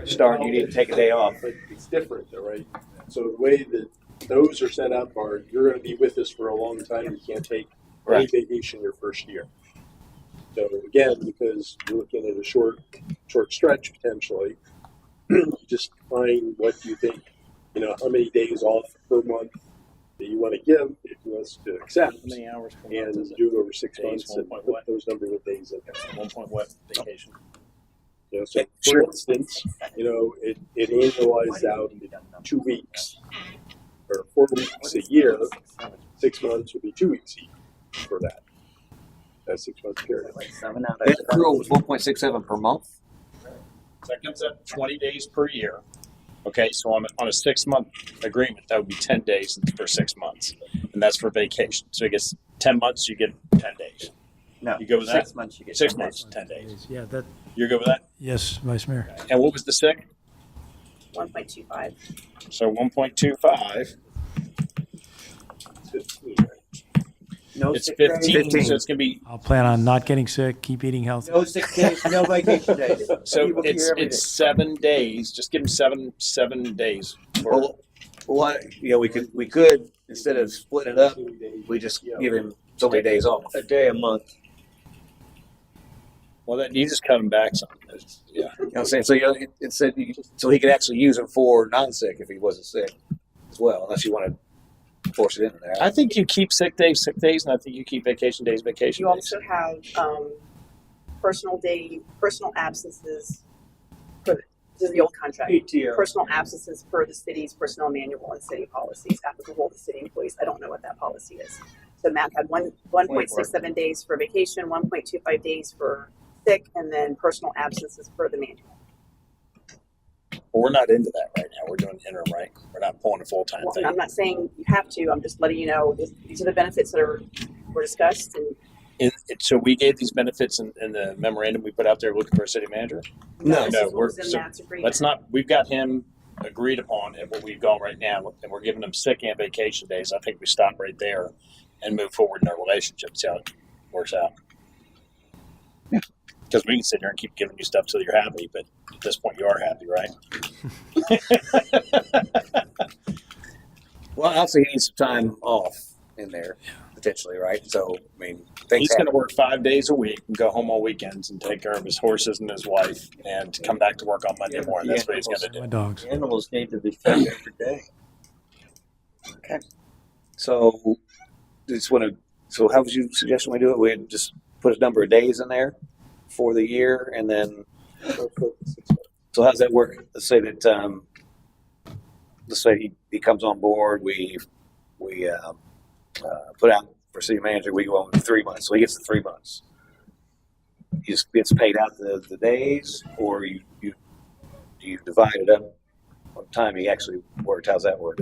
start, you need to take a day off.
But it's different though, right? So the way that those are set up are you're going to be with us for a long time. You can't take any vacation your first year. So again, because you're looking at a short stretch potentially, just find what you think, how many days off per month that you want to give if you want us to accept.
How many hours per
And
month is it?
do it over 6
Days,
months and
1 point
put
what?
those number of days in there.
1 point what vacation?
So for instance, it annualizes out in 2 weeks or 4 weeks a year. 6 months would be 2 weeks each for that. That 6 month period.
That accrual was 1.67 per month.
So that comes up 20 days per year. Okay, so on a 6 month agreement, that would be 10 days for 6 months, and that's for vacation. So I guess 10 months you get 10 days.
no.
You go with that?
6 months you get
6
10
months,
days.
10 days.
Yeah, that,
You're good with that?
yes, Vice Mayor.
And what was the sick?
1.25.
So 1.25.
No
It's
sick
15,
days.
so it's going to be.
I'll plan on not getting sick, keep eating healthy.
No sick days, no vacation days.
So
He will be here every
it's 7 days. Just give them seven days.
Well, we could instead of splitting it up, we just give him so many days off.
A day a month.
Well, then you just cut them back some. Yeah.
You know what I'm saying? So it said so he could actually use them for non-sick if he wasn't sick as well, unless you want to force it in there.
I think you keep sick days, and I think you keep vacation days.
You
days.
also have personal absences for this is the old contract.
PTO.
Personal absences per the city's personnel manual and city policies applicable to city employees. I don't know what that policy is. So Matt had 1.67 days for vacation, 1.25 days for sick, and then personal absences per the manual.
But we're not into that right now. We're doing interim, right? We're not pulling a full-time
Well,
thing.
I'm not saying you have to. I'm just letting you know these are the benefits that were discussed, and
So we gave these benefits in the memorandum we put out there looking for a city manager?
No.
This is what was in Matt's agreement.
Let's not, we've got him agreed upon at what we've got right now, and we're giving him sick and vacation days. I think we stop right there and move forward in our relationship, see how it works out.
Yeah.
Because we can sit here and keep giving you stuff till you're happy, but at this point you are happy, right?
Well, obviously he needs some time off in there, potentially, right? So, I mean, things
He's going to work 5 days a week and go home on weekends and take care of his horses and his wife and come back to work on Monday morning. That's what he's going to do.
My dogs. Animals need to be fed every day.
Okay. So, just want to. So, how would you suggest we do it? We just put a number of days in there for the year, and then. So, how does that work? Let's say that. Let's say he comes on board. We put out for city manager. We go on 3 months, so he gets the 3 months. He just gets paid out the days, or you divide it up on time he actually worked. How's that work?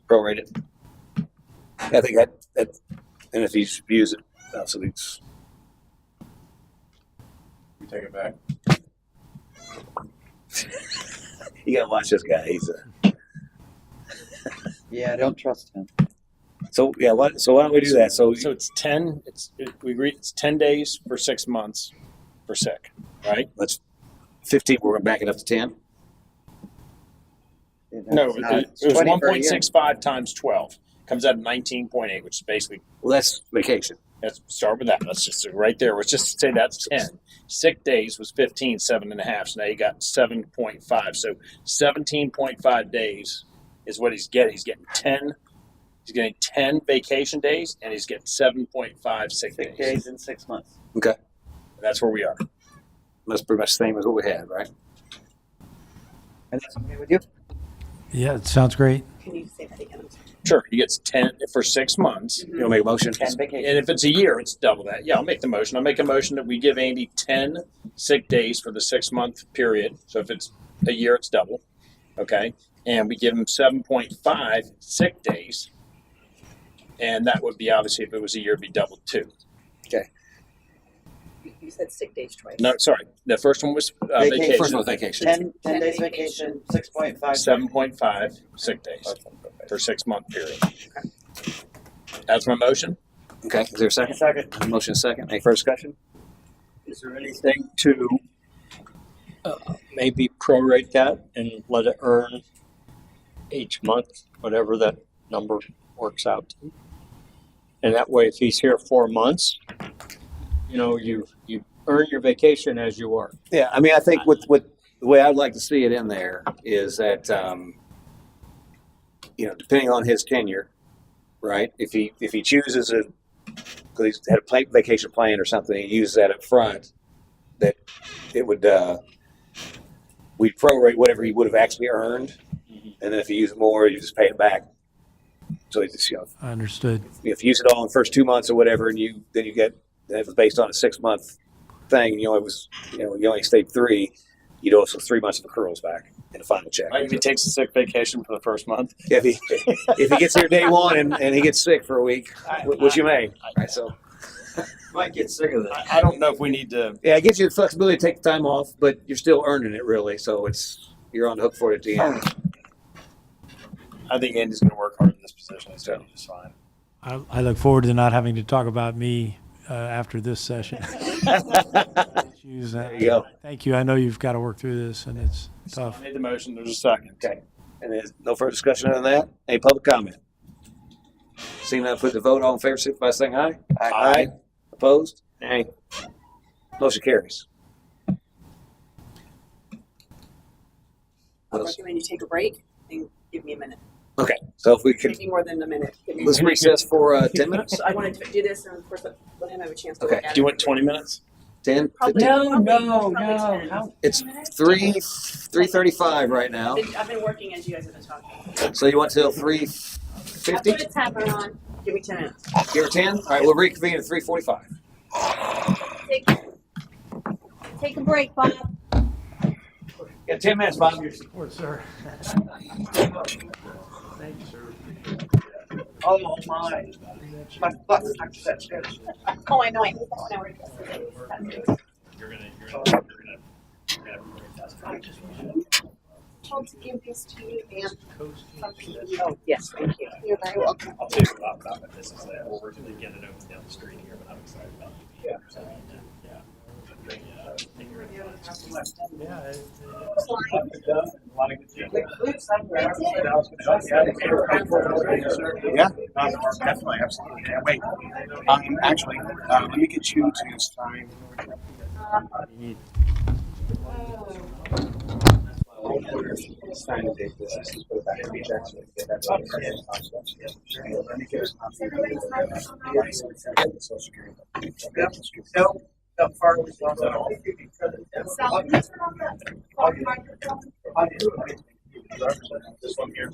Prorated. I think that and if he's used it, so it's.
We take it back.
You gotta watch this guy. He's
Yeah, I don't trust him.
So yeah, what? So why don't we do that? So
it's 10. We agree. It's 10 days for 6 months for sick, right?
Let's 15. We're gonna back it up to 10.
No, it was 1.65 times 12. Comes out of 19.8, which is basically
less vacation.
Let's start with that. Let's just right there. Let's just say that's 10. Sick days was 15, 7.5. So now you got 7.5. So 17.5 days is what he's getting. He's getting 10. He's getting 10 vacation days, and he's getting 7.5 sick days
in 6 months.
Okay.
That's where we are.
That's pretty much the same as what we had, right?
And that's okay with you?
Yeah, it sounds great.
Can you say that again?
Sure, he gets 10 for 6 months.
You want to make a motion?
10 vacation.
And if it's a year, it's double that. Yeah, I'll make the motion. I'll make a motion that we give Andy 10 sick days for the 6 month period. So if it's a year, it's double. Okay. And we give him 7.5 sick days. And that would be obviously if it was a year, it'd be doubled too.
Okay.
You said sick days twice.
No, sorry. The first one was vacation.
First one was vacation.
10 days vacation, 6.5.
7.5 sick days for 6 month period. That's my motion.
Okay. Is there a second?
Second.
Motion second. Any further discussion?
Is there anything to maybe prorate that and let it earn each month, whatever that number works out to? And that way, if he's here 4 months, you earn your vacation as you work.
Yeah. I mean, I think what the way I'd like to see it in there is that depending on his tenure, right? If he chooses because he's had a vacation plan or something, he uses that up front, that it would we'd prorate whatever he would have actually earned, and then if he uses more, you just pay it back. So it's just,
I understood.
if you use it all in the first 2 months or whatever, and then you get that was based on a 6 month thing, and you only stayed 3, you'd also 3 months of accruals back in the final check.
Right, if he takes a sick vacation for the first month.
If he gets here day one and he gets sick for a week, which you may, right? So
Might get sick of that.
I don't know if we need to.
yeah, it gives you the flexibility to take the time off, but you're still earning it really. So you're on the hook for it at the end.
I think Andy's going to work hard in this position. He's going to do just fine.
I look forward to not having to talk about me after this session.
There you go.
Thank you. I know you've got to work through this, and it's tough.
I made the motion. There's a second.
Okay. And there's no further discussion on that. Any public comment? Seeing none, put the vote. All in favor, signify by saying aye. Aye. Opposed? Nay. Motion carries.
I'll recommend you take a break and give me a minute.
Okay. So if we could,
Maybe more than a minute.
let's recess for 10 minutes.
So I wanted to do this, and of course, let him have a chance to
Okay.
look at
Do you
it.
want 20 minutes?
10?
Probably,
15?
no.
It's 3:35 right now.
I've been working as you guys have been talking.
So you want till
I
3:50?
put a timer on. Give me 10 minutes.
Give her 10? All right, we'll reconvene at 3:45.
Take a break, Bob.
Got 10 minutes, Bob.
Your support, sir. Thank you, sir.
Oh my. My butt stuck to that chair.
Oh, I know, I need that one already. Told to give these to you and something.
Oh, yes, thank you.
You're very welcome.
I'll tell you a lot about my business there. We're working to get it open down the street here, but I'm excited about it.
Yeah.
Yeah, definitely, absolutely. Yeah, wait, actually, let me get you to sign. Sign the date. This is put it back in the check so we can get that. Let me get a copy of the license and the social security.
No, no, Farley's not at all.
This one here.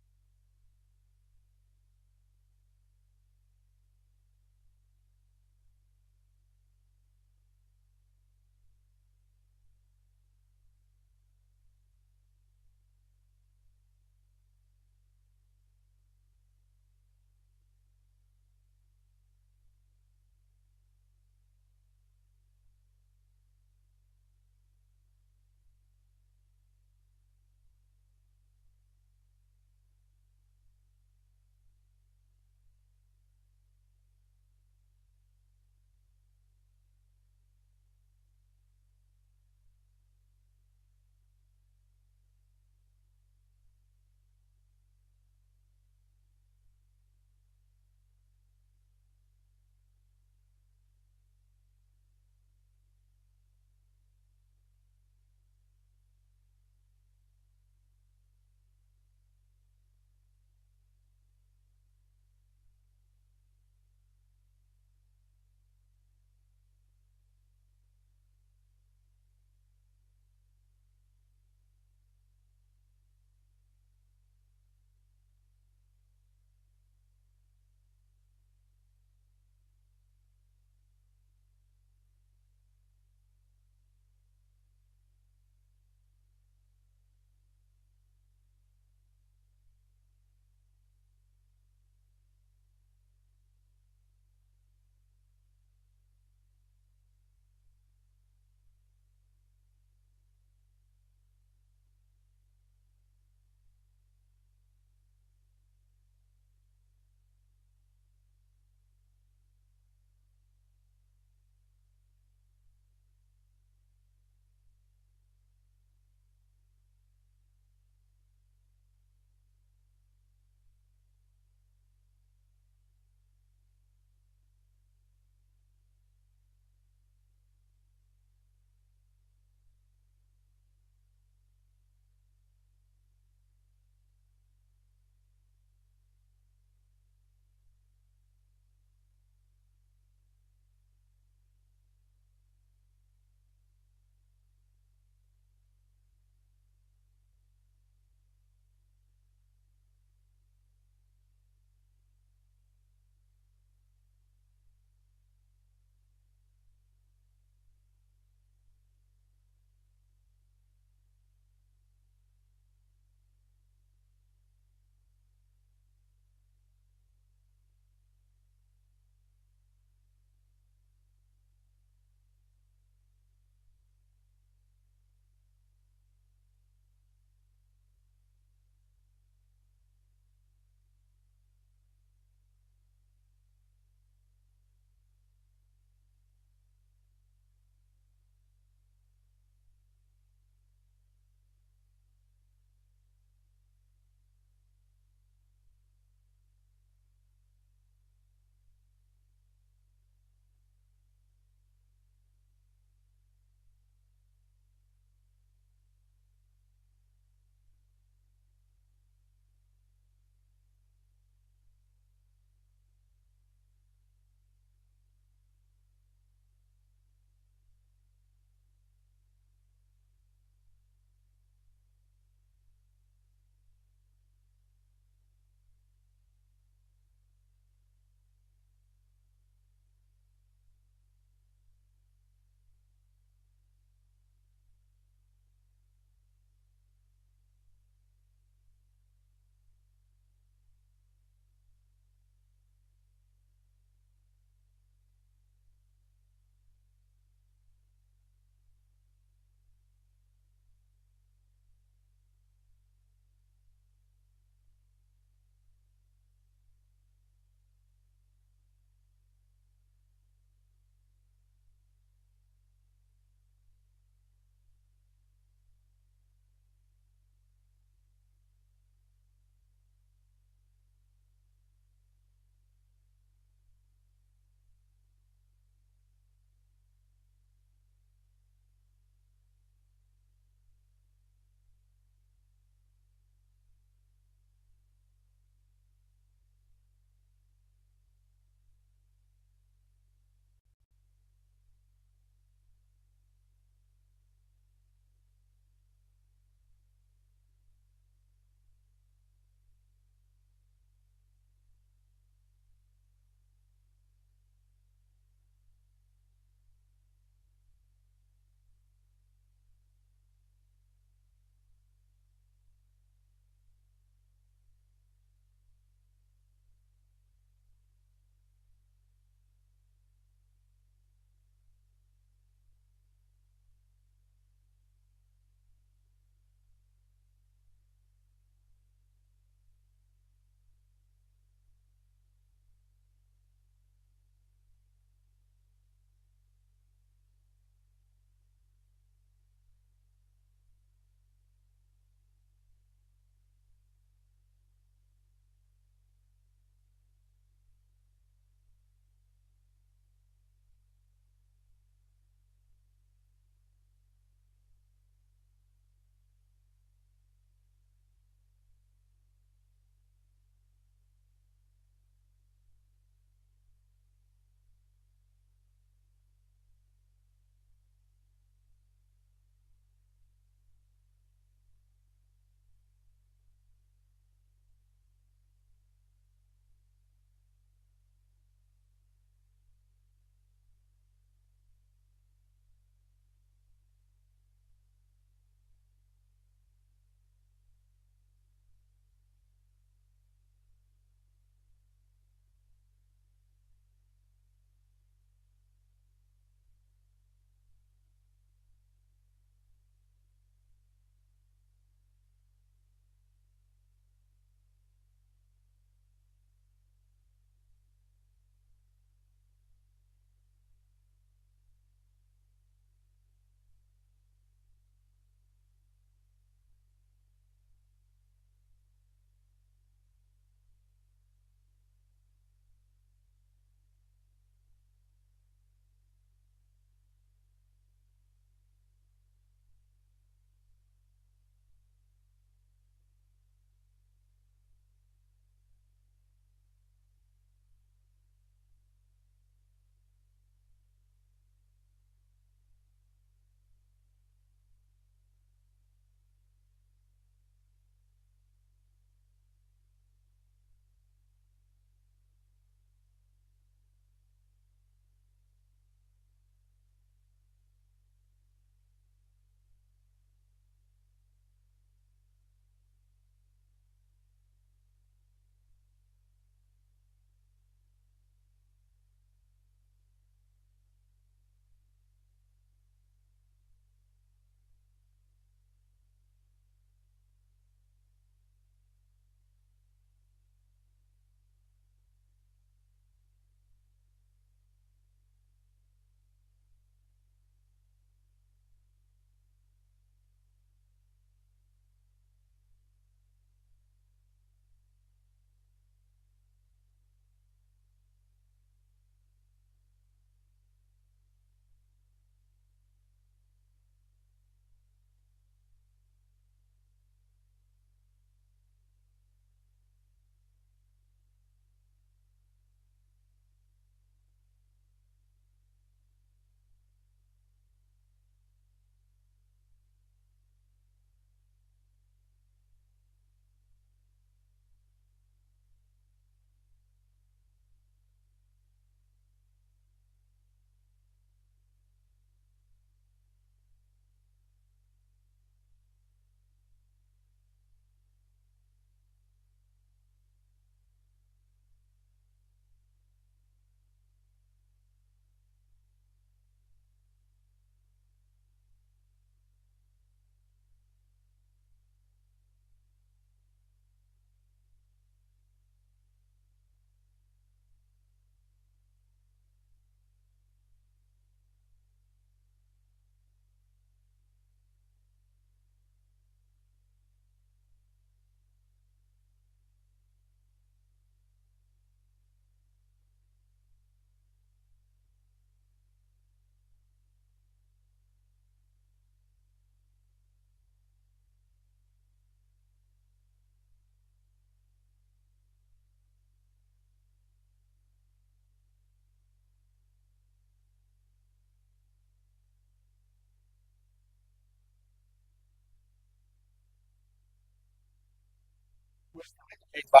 Hey, Bob,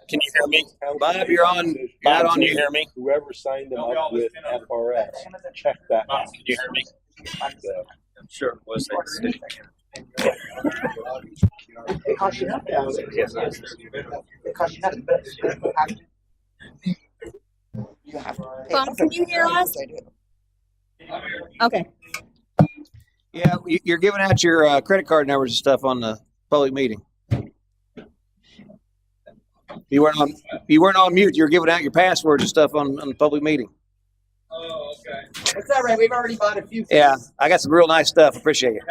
can you hear me?
Bob, you're on. You're not
Bob,
on
can you
mute.
hear me?
Whoever signed them up with FRS, check that
Bob,
box.
can you hear me?
So,
I'm sure it was.
It costs you nothing. It costs you nothing, but you have to pay.
Bob, can you hear us? Okay.
Yeah, you're giving out your credit card numbers and stuff on the public meeting. You weren't on. You weren't on mute. You're giving out your passwords and stuff on the public meeting.
Oh, okay.
It's all right. We've already bought a few.
Yeah, I got some real nice stuff. Appreciate it.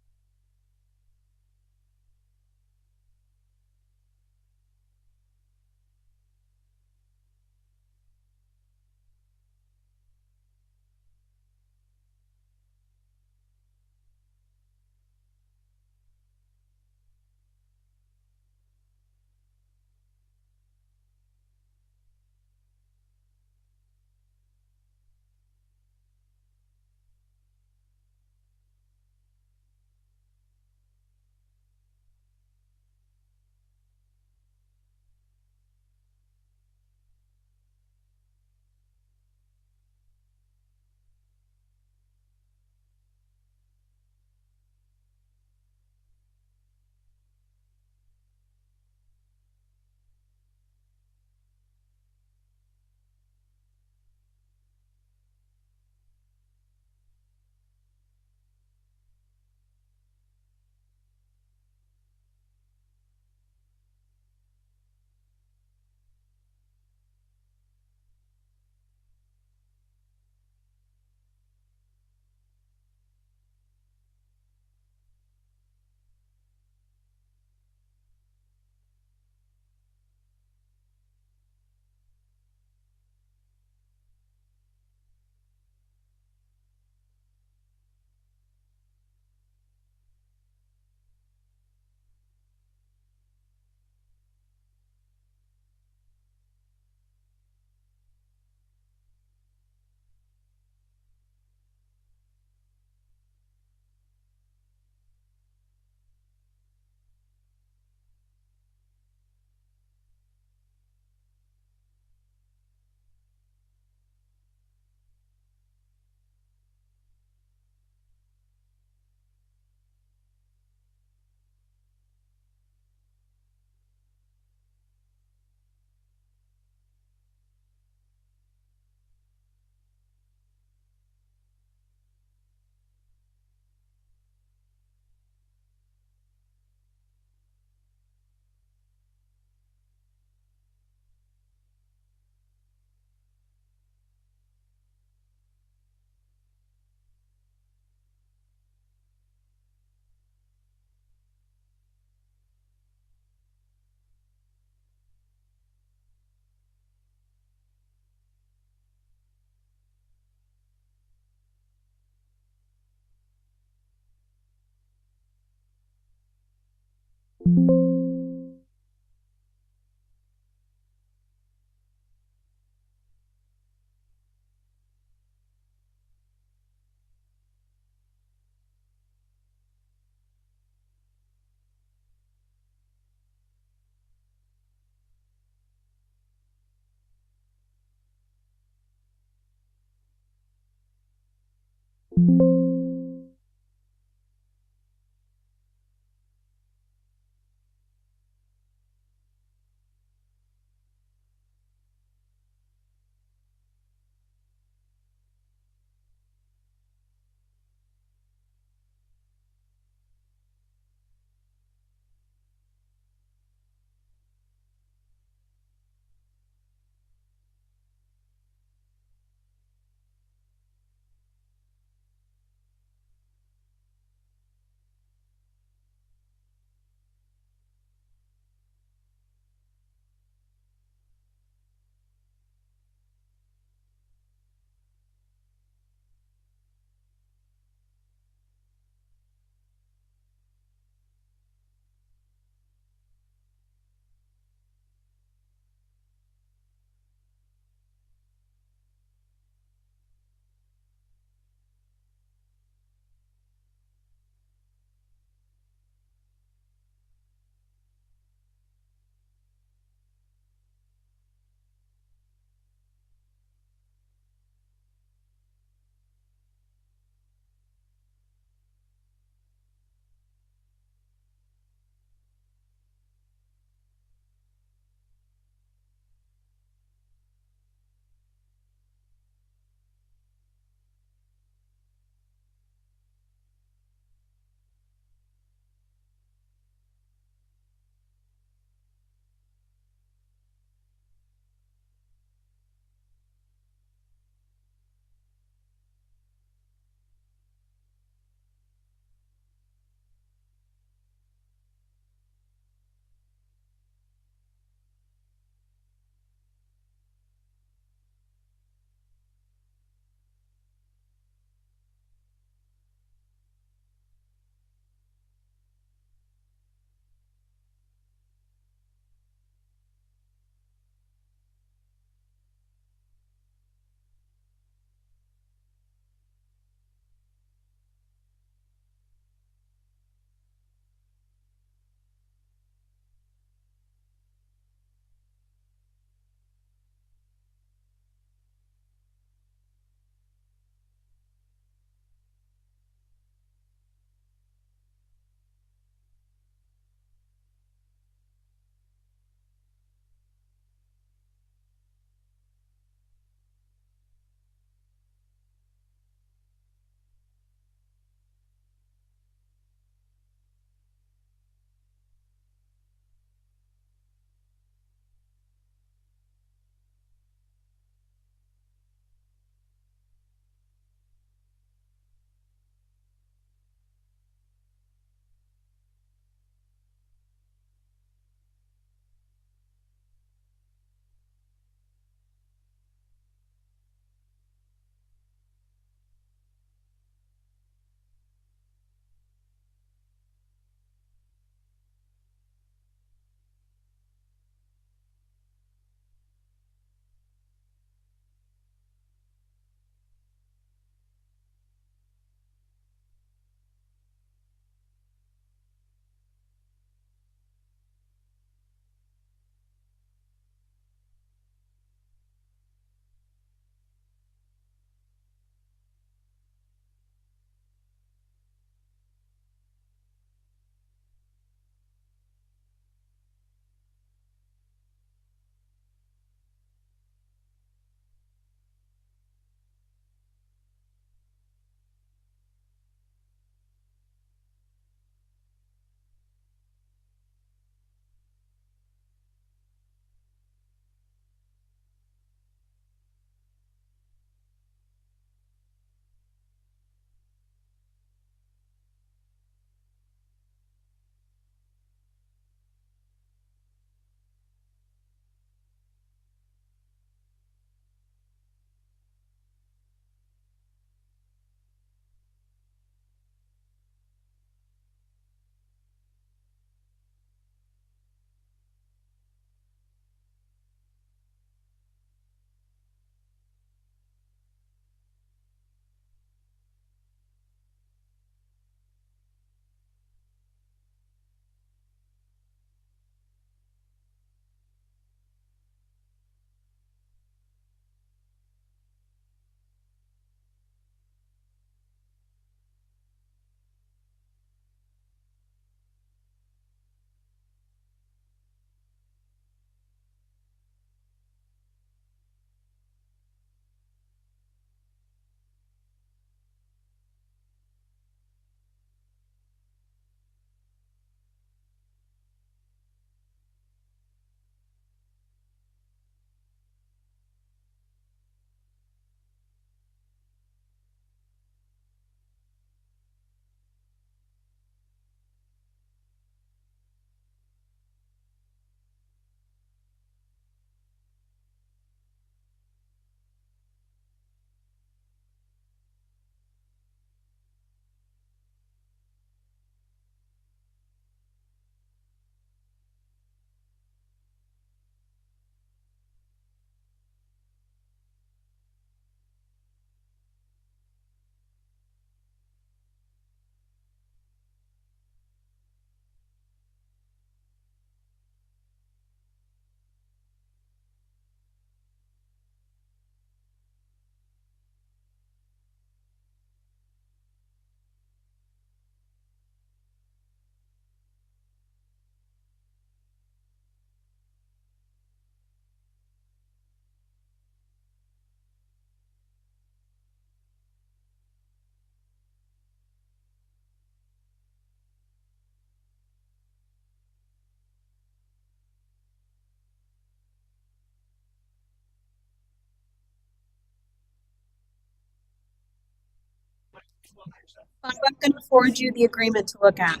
I'm going to forward you the agreement to look at.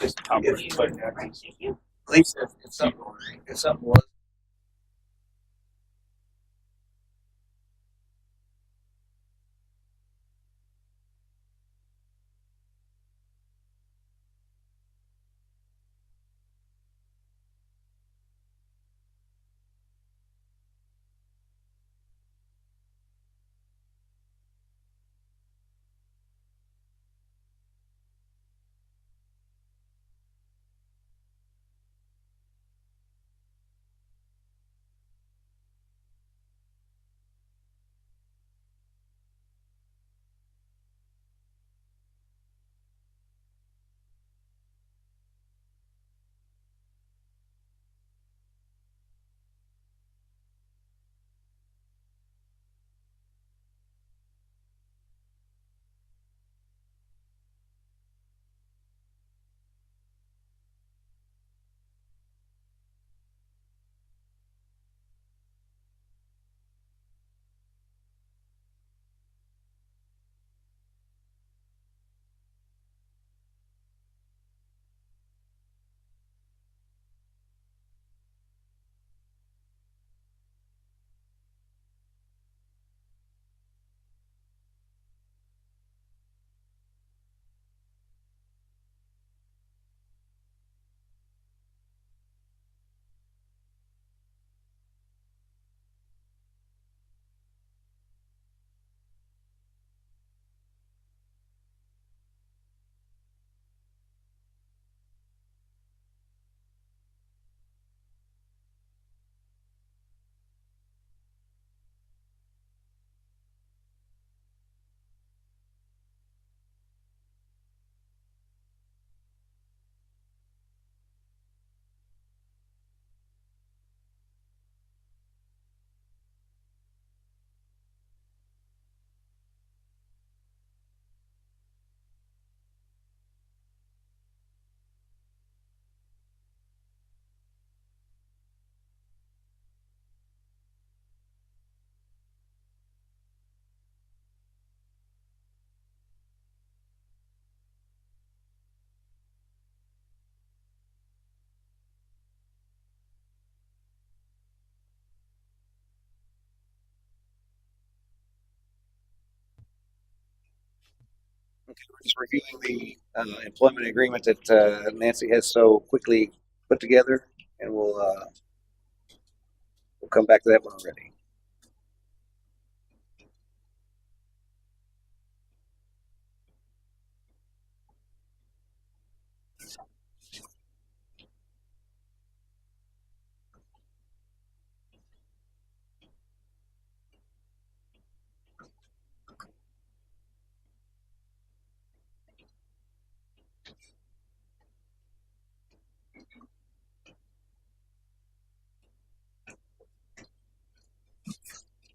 Just Lisa, if something was. Okay, we're just reviewing the employment agreement that Nancy has so quickly put together, and we'll come back to that when we're ready.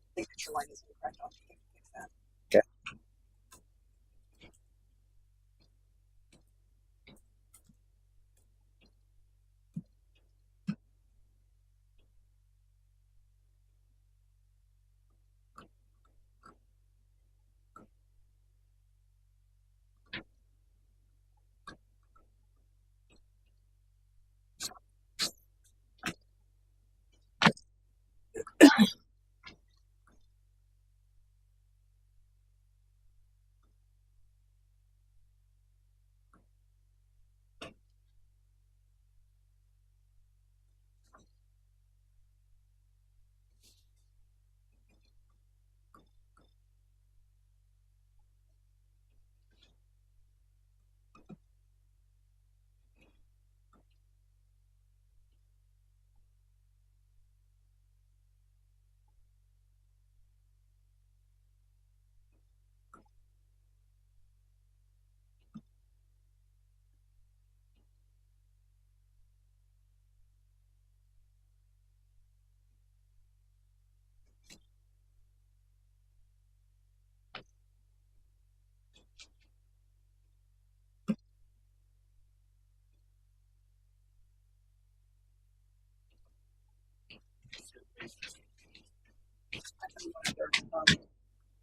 I think that your line is incorrect. I'll fix that.
Okay.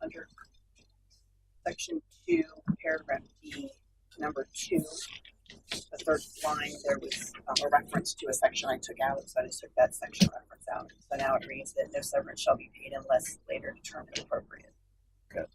Under section 2, paragraph B, number 2, the third line, there was a reference to a section I took out, so I just took that section reference out. So now it reads that no severance shall be paid unless later determined appropriate.
Okay.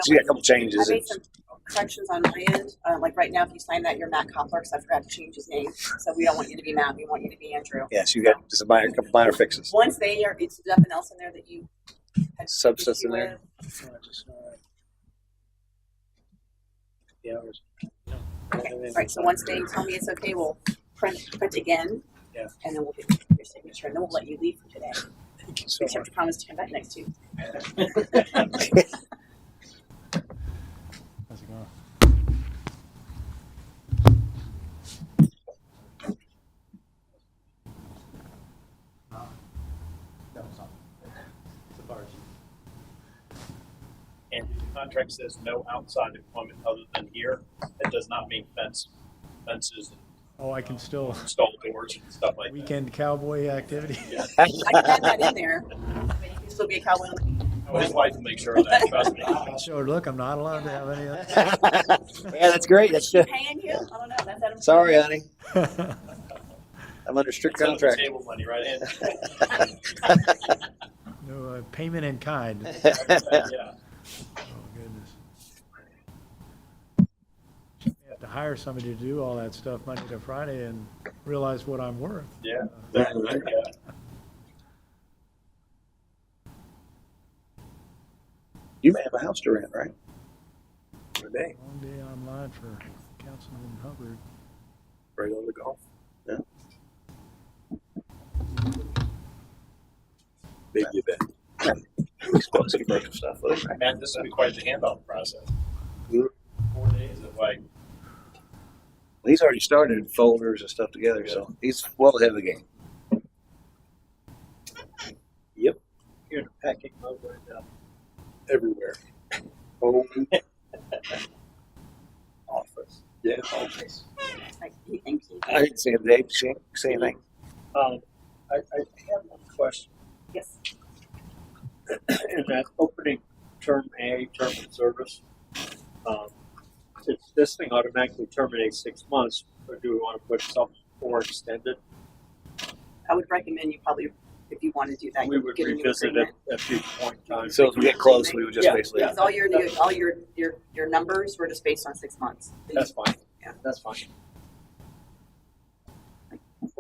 She got a couple changes.
I made some corrections on my end. Like right now, if you sign that, you're Matt Koppler, because I forgot to change his name. So we don't want you to be Matt. We want you to be Andrew.
Yes, you got just a couple minor fixes.
Once they are, it's nothing else in there that you had
Substance
issue
in there.
with. Okay. Right. So once they tell me it's okay, we'll print again.
Yeah.
And then we'll get your signature, and then we'll let you leave for today.
Thank you so
Except
much.
to promise to come back next Tuesday.
How's it going?
And the contract says no outside employment other than here. It does not mean fences and
Oh, I can still
install doors and stuff like that.
weekend cowboy activity.
Yeah.
I can add that in there. But you can still be a cowboy.
Oh, his wife will make sure of that, trust me.
So look, I'm not allowed to have any of
Yeah, that's great. That's good.
Paying you? I don't know. That's out of
Sorry, honey.
that.
I'm under strict
It's under the
contract.
table money, right?
No payment in kind.
Yeah.
Oh, goodness. You have to hire somebody to do all that stuff Monday to Friday and realize what I'm worth.
Yeah. Exactly. Yeah.
You may have a house to rent, right? Today.
Long day online for Councilman Hubbard.
Right on the golf.
Yeah.
Big event.
Explosive break of stuff.
And this will be quite the handoff process. 4 days of like,
He's already started folders and stuff together, so he's well ahead of the game.
You're in a packing mode right now.
Everywhere. Home.
Office.
Yeah, office.
Thank you.
I didn't see him, Dave. Say anything.
I have one question.
Yes.
In that opening term A, term of service, if this thing automatically terminates 6 months, or do we want to put something more extended?
I would recommend you probably, if you want to do that,
We would
get a new
revisit it
agreement.
at future point in time.
So as we get close, we would just
Yeah,
basically.
Because all your numbers were just based on 6 months.
That's fine.
Yeah.
That's fine.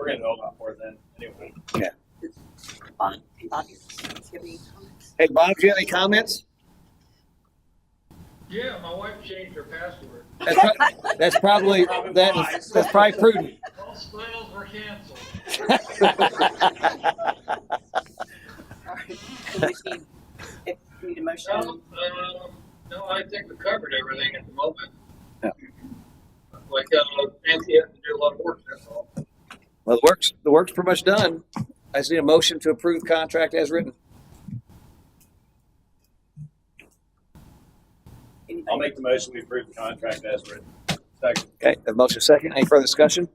we're gonna know a lot more then anyway.
Yeah.
Bob, hey, Bobby, do you have any comments?
Hey, Bob, do you have any comments?
Yeah, my wife changed her password.
That's probably prudent.
All sales were canceled.
All right, so we need a motion.
No, I think we covered everything at the moment.
Yeah.
Like, Nancy has to do a lot of work, that's all.
Well, the work's pretty much done. I just need a motion to approve contract as written.
I'll make the motion, we approve the contract as written. Second.
Okay, have a motion second. Any further discussion?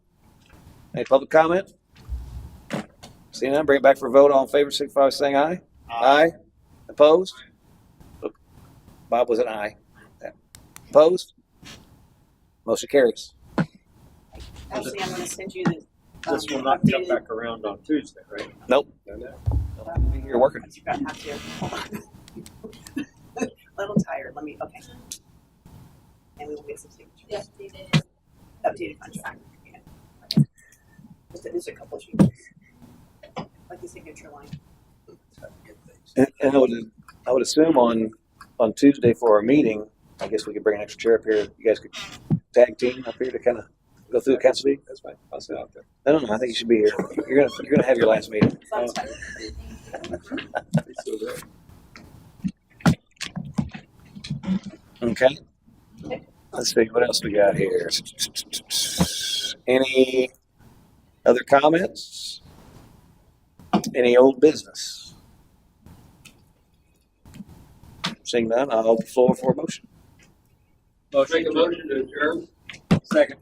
Any public comment? Seeing none, bring it back for a vote. All in favor, signify by saying aye. Aye. Opposed? Bob was an aye. Opposed? Motion carries.
Actually, I'm going to send you the.
This will not come back around on Tuesday, right?
Nope.
No.
I'll be here working.
You're going to have to. Hold on. A little tired. Let me, okay. And we will get some signatures. Yes, updated contract. Yeah. There's a couple of sheets. Like the signature line.
And I would assume on Tuesday for our meeting, I guess we could bring an extra chair up here. You guys could tag team up here to kind of go through the council meeting.
That's fine. I'll sit out there.
I think you should be here. You're gonna have your last meeting.
Sounds fine.
Okay. Let's see what else we got here. Any other comments? Any old business? Seeing none, I'll open the floor for a motion.
Make a motion to adjourn.
Second.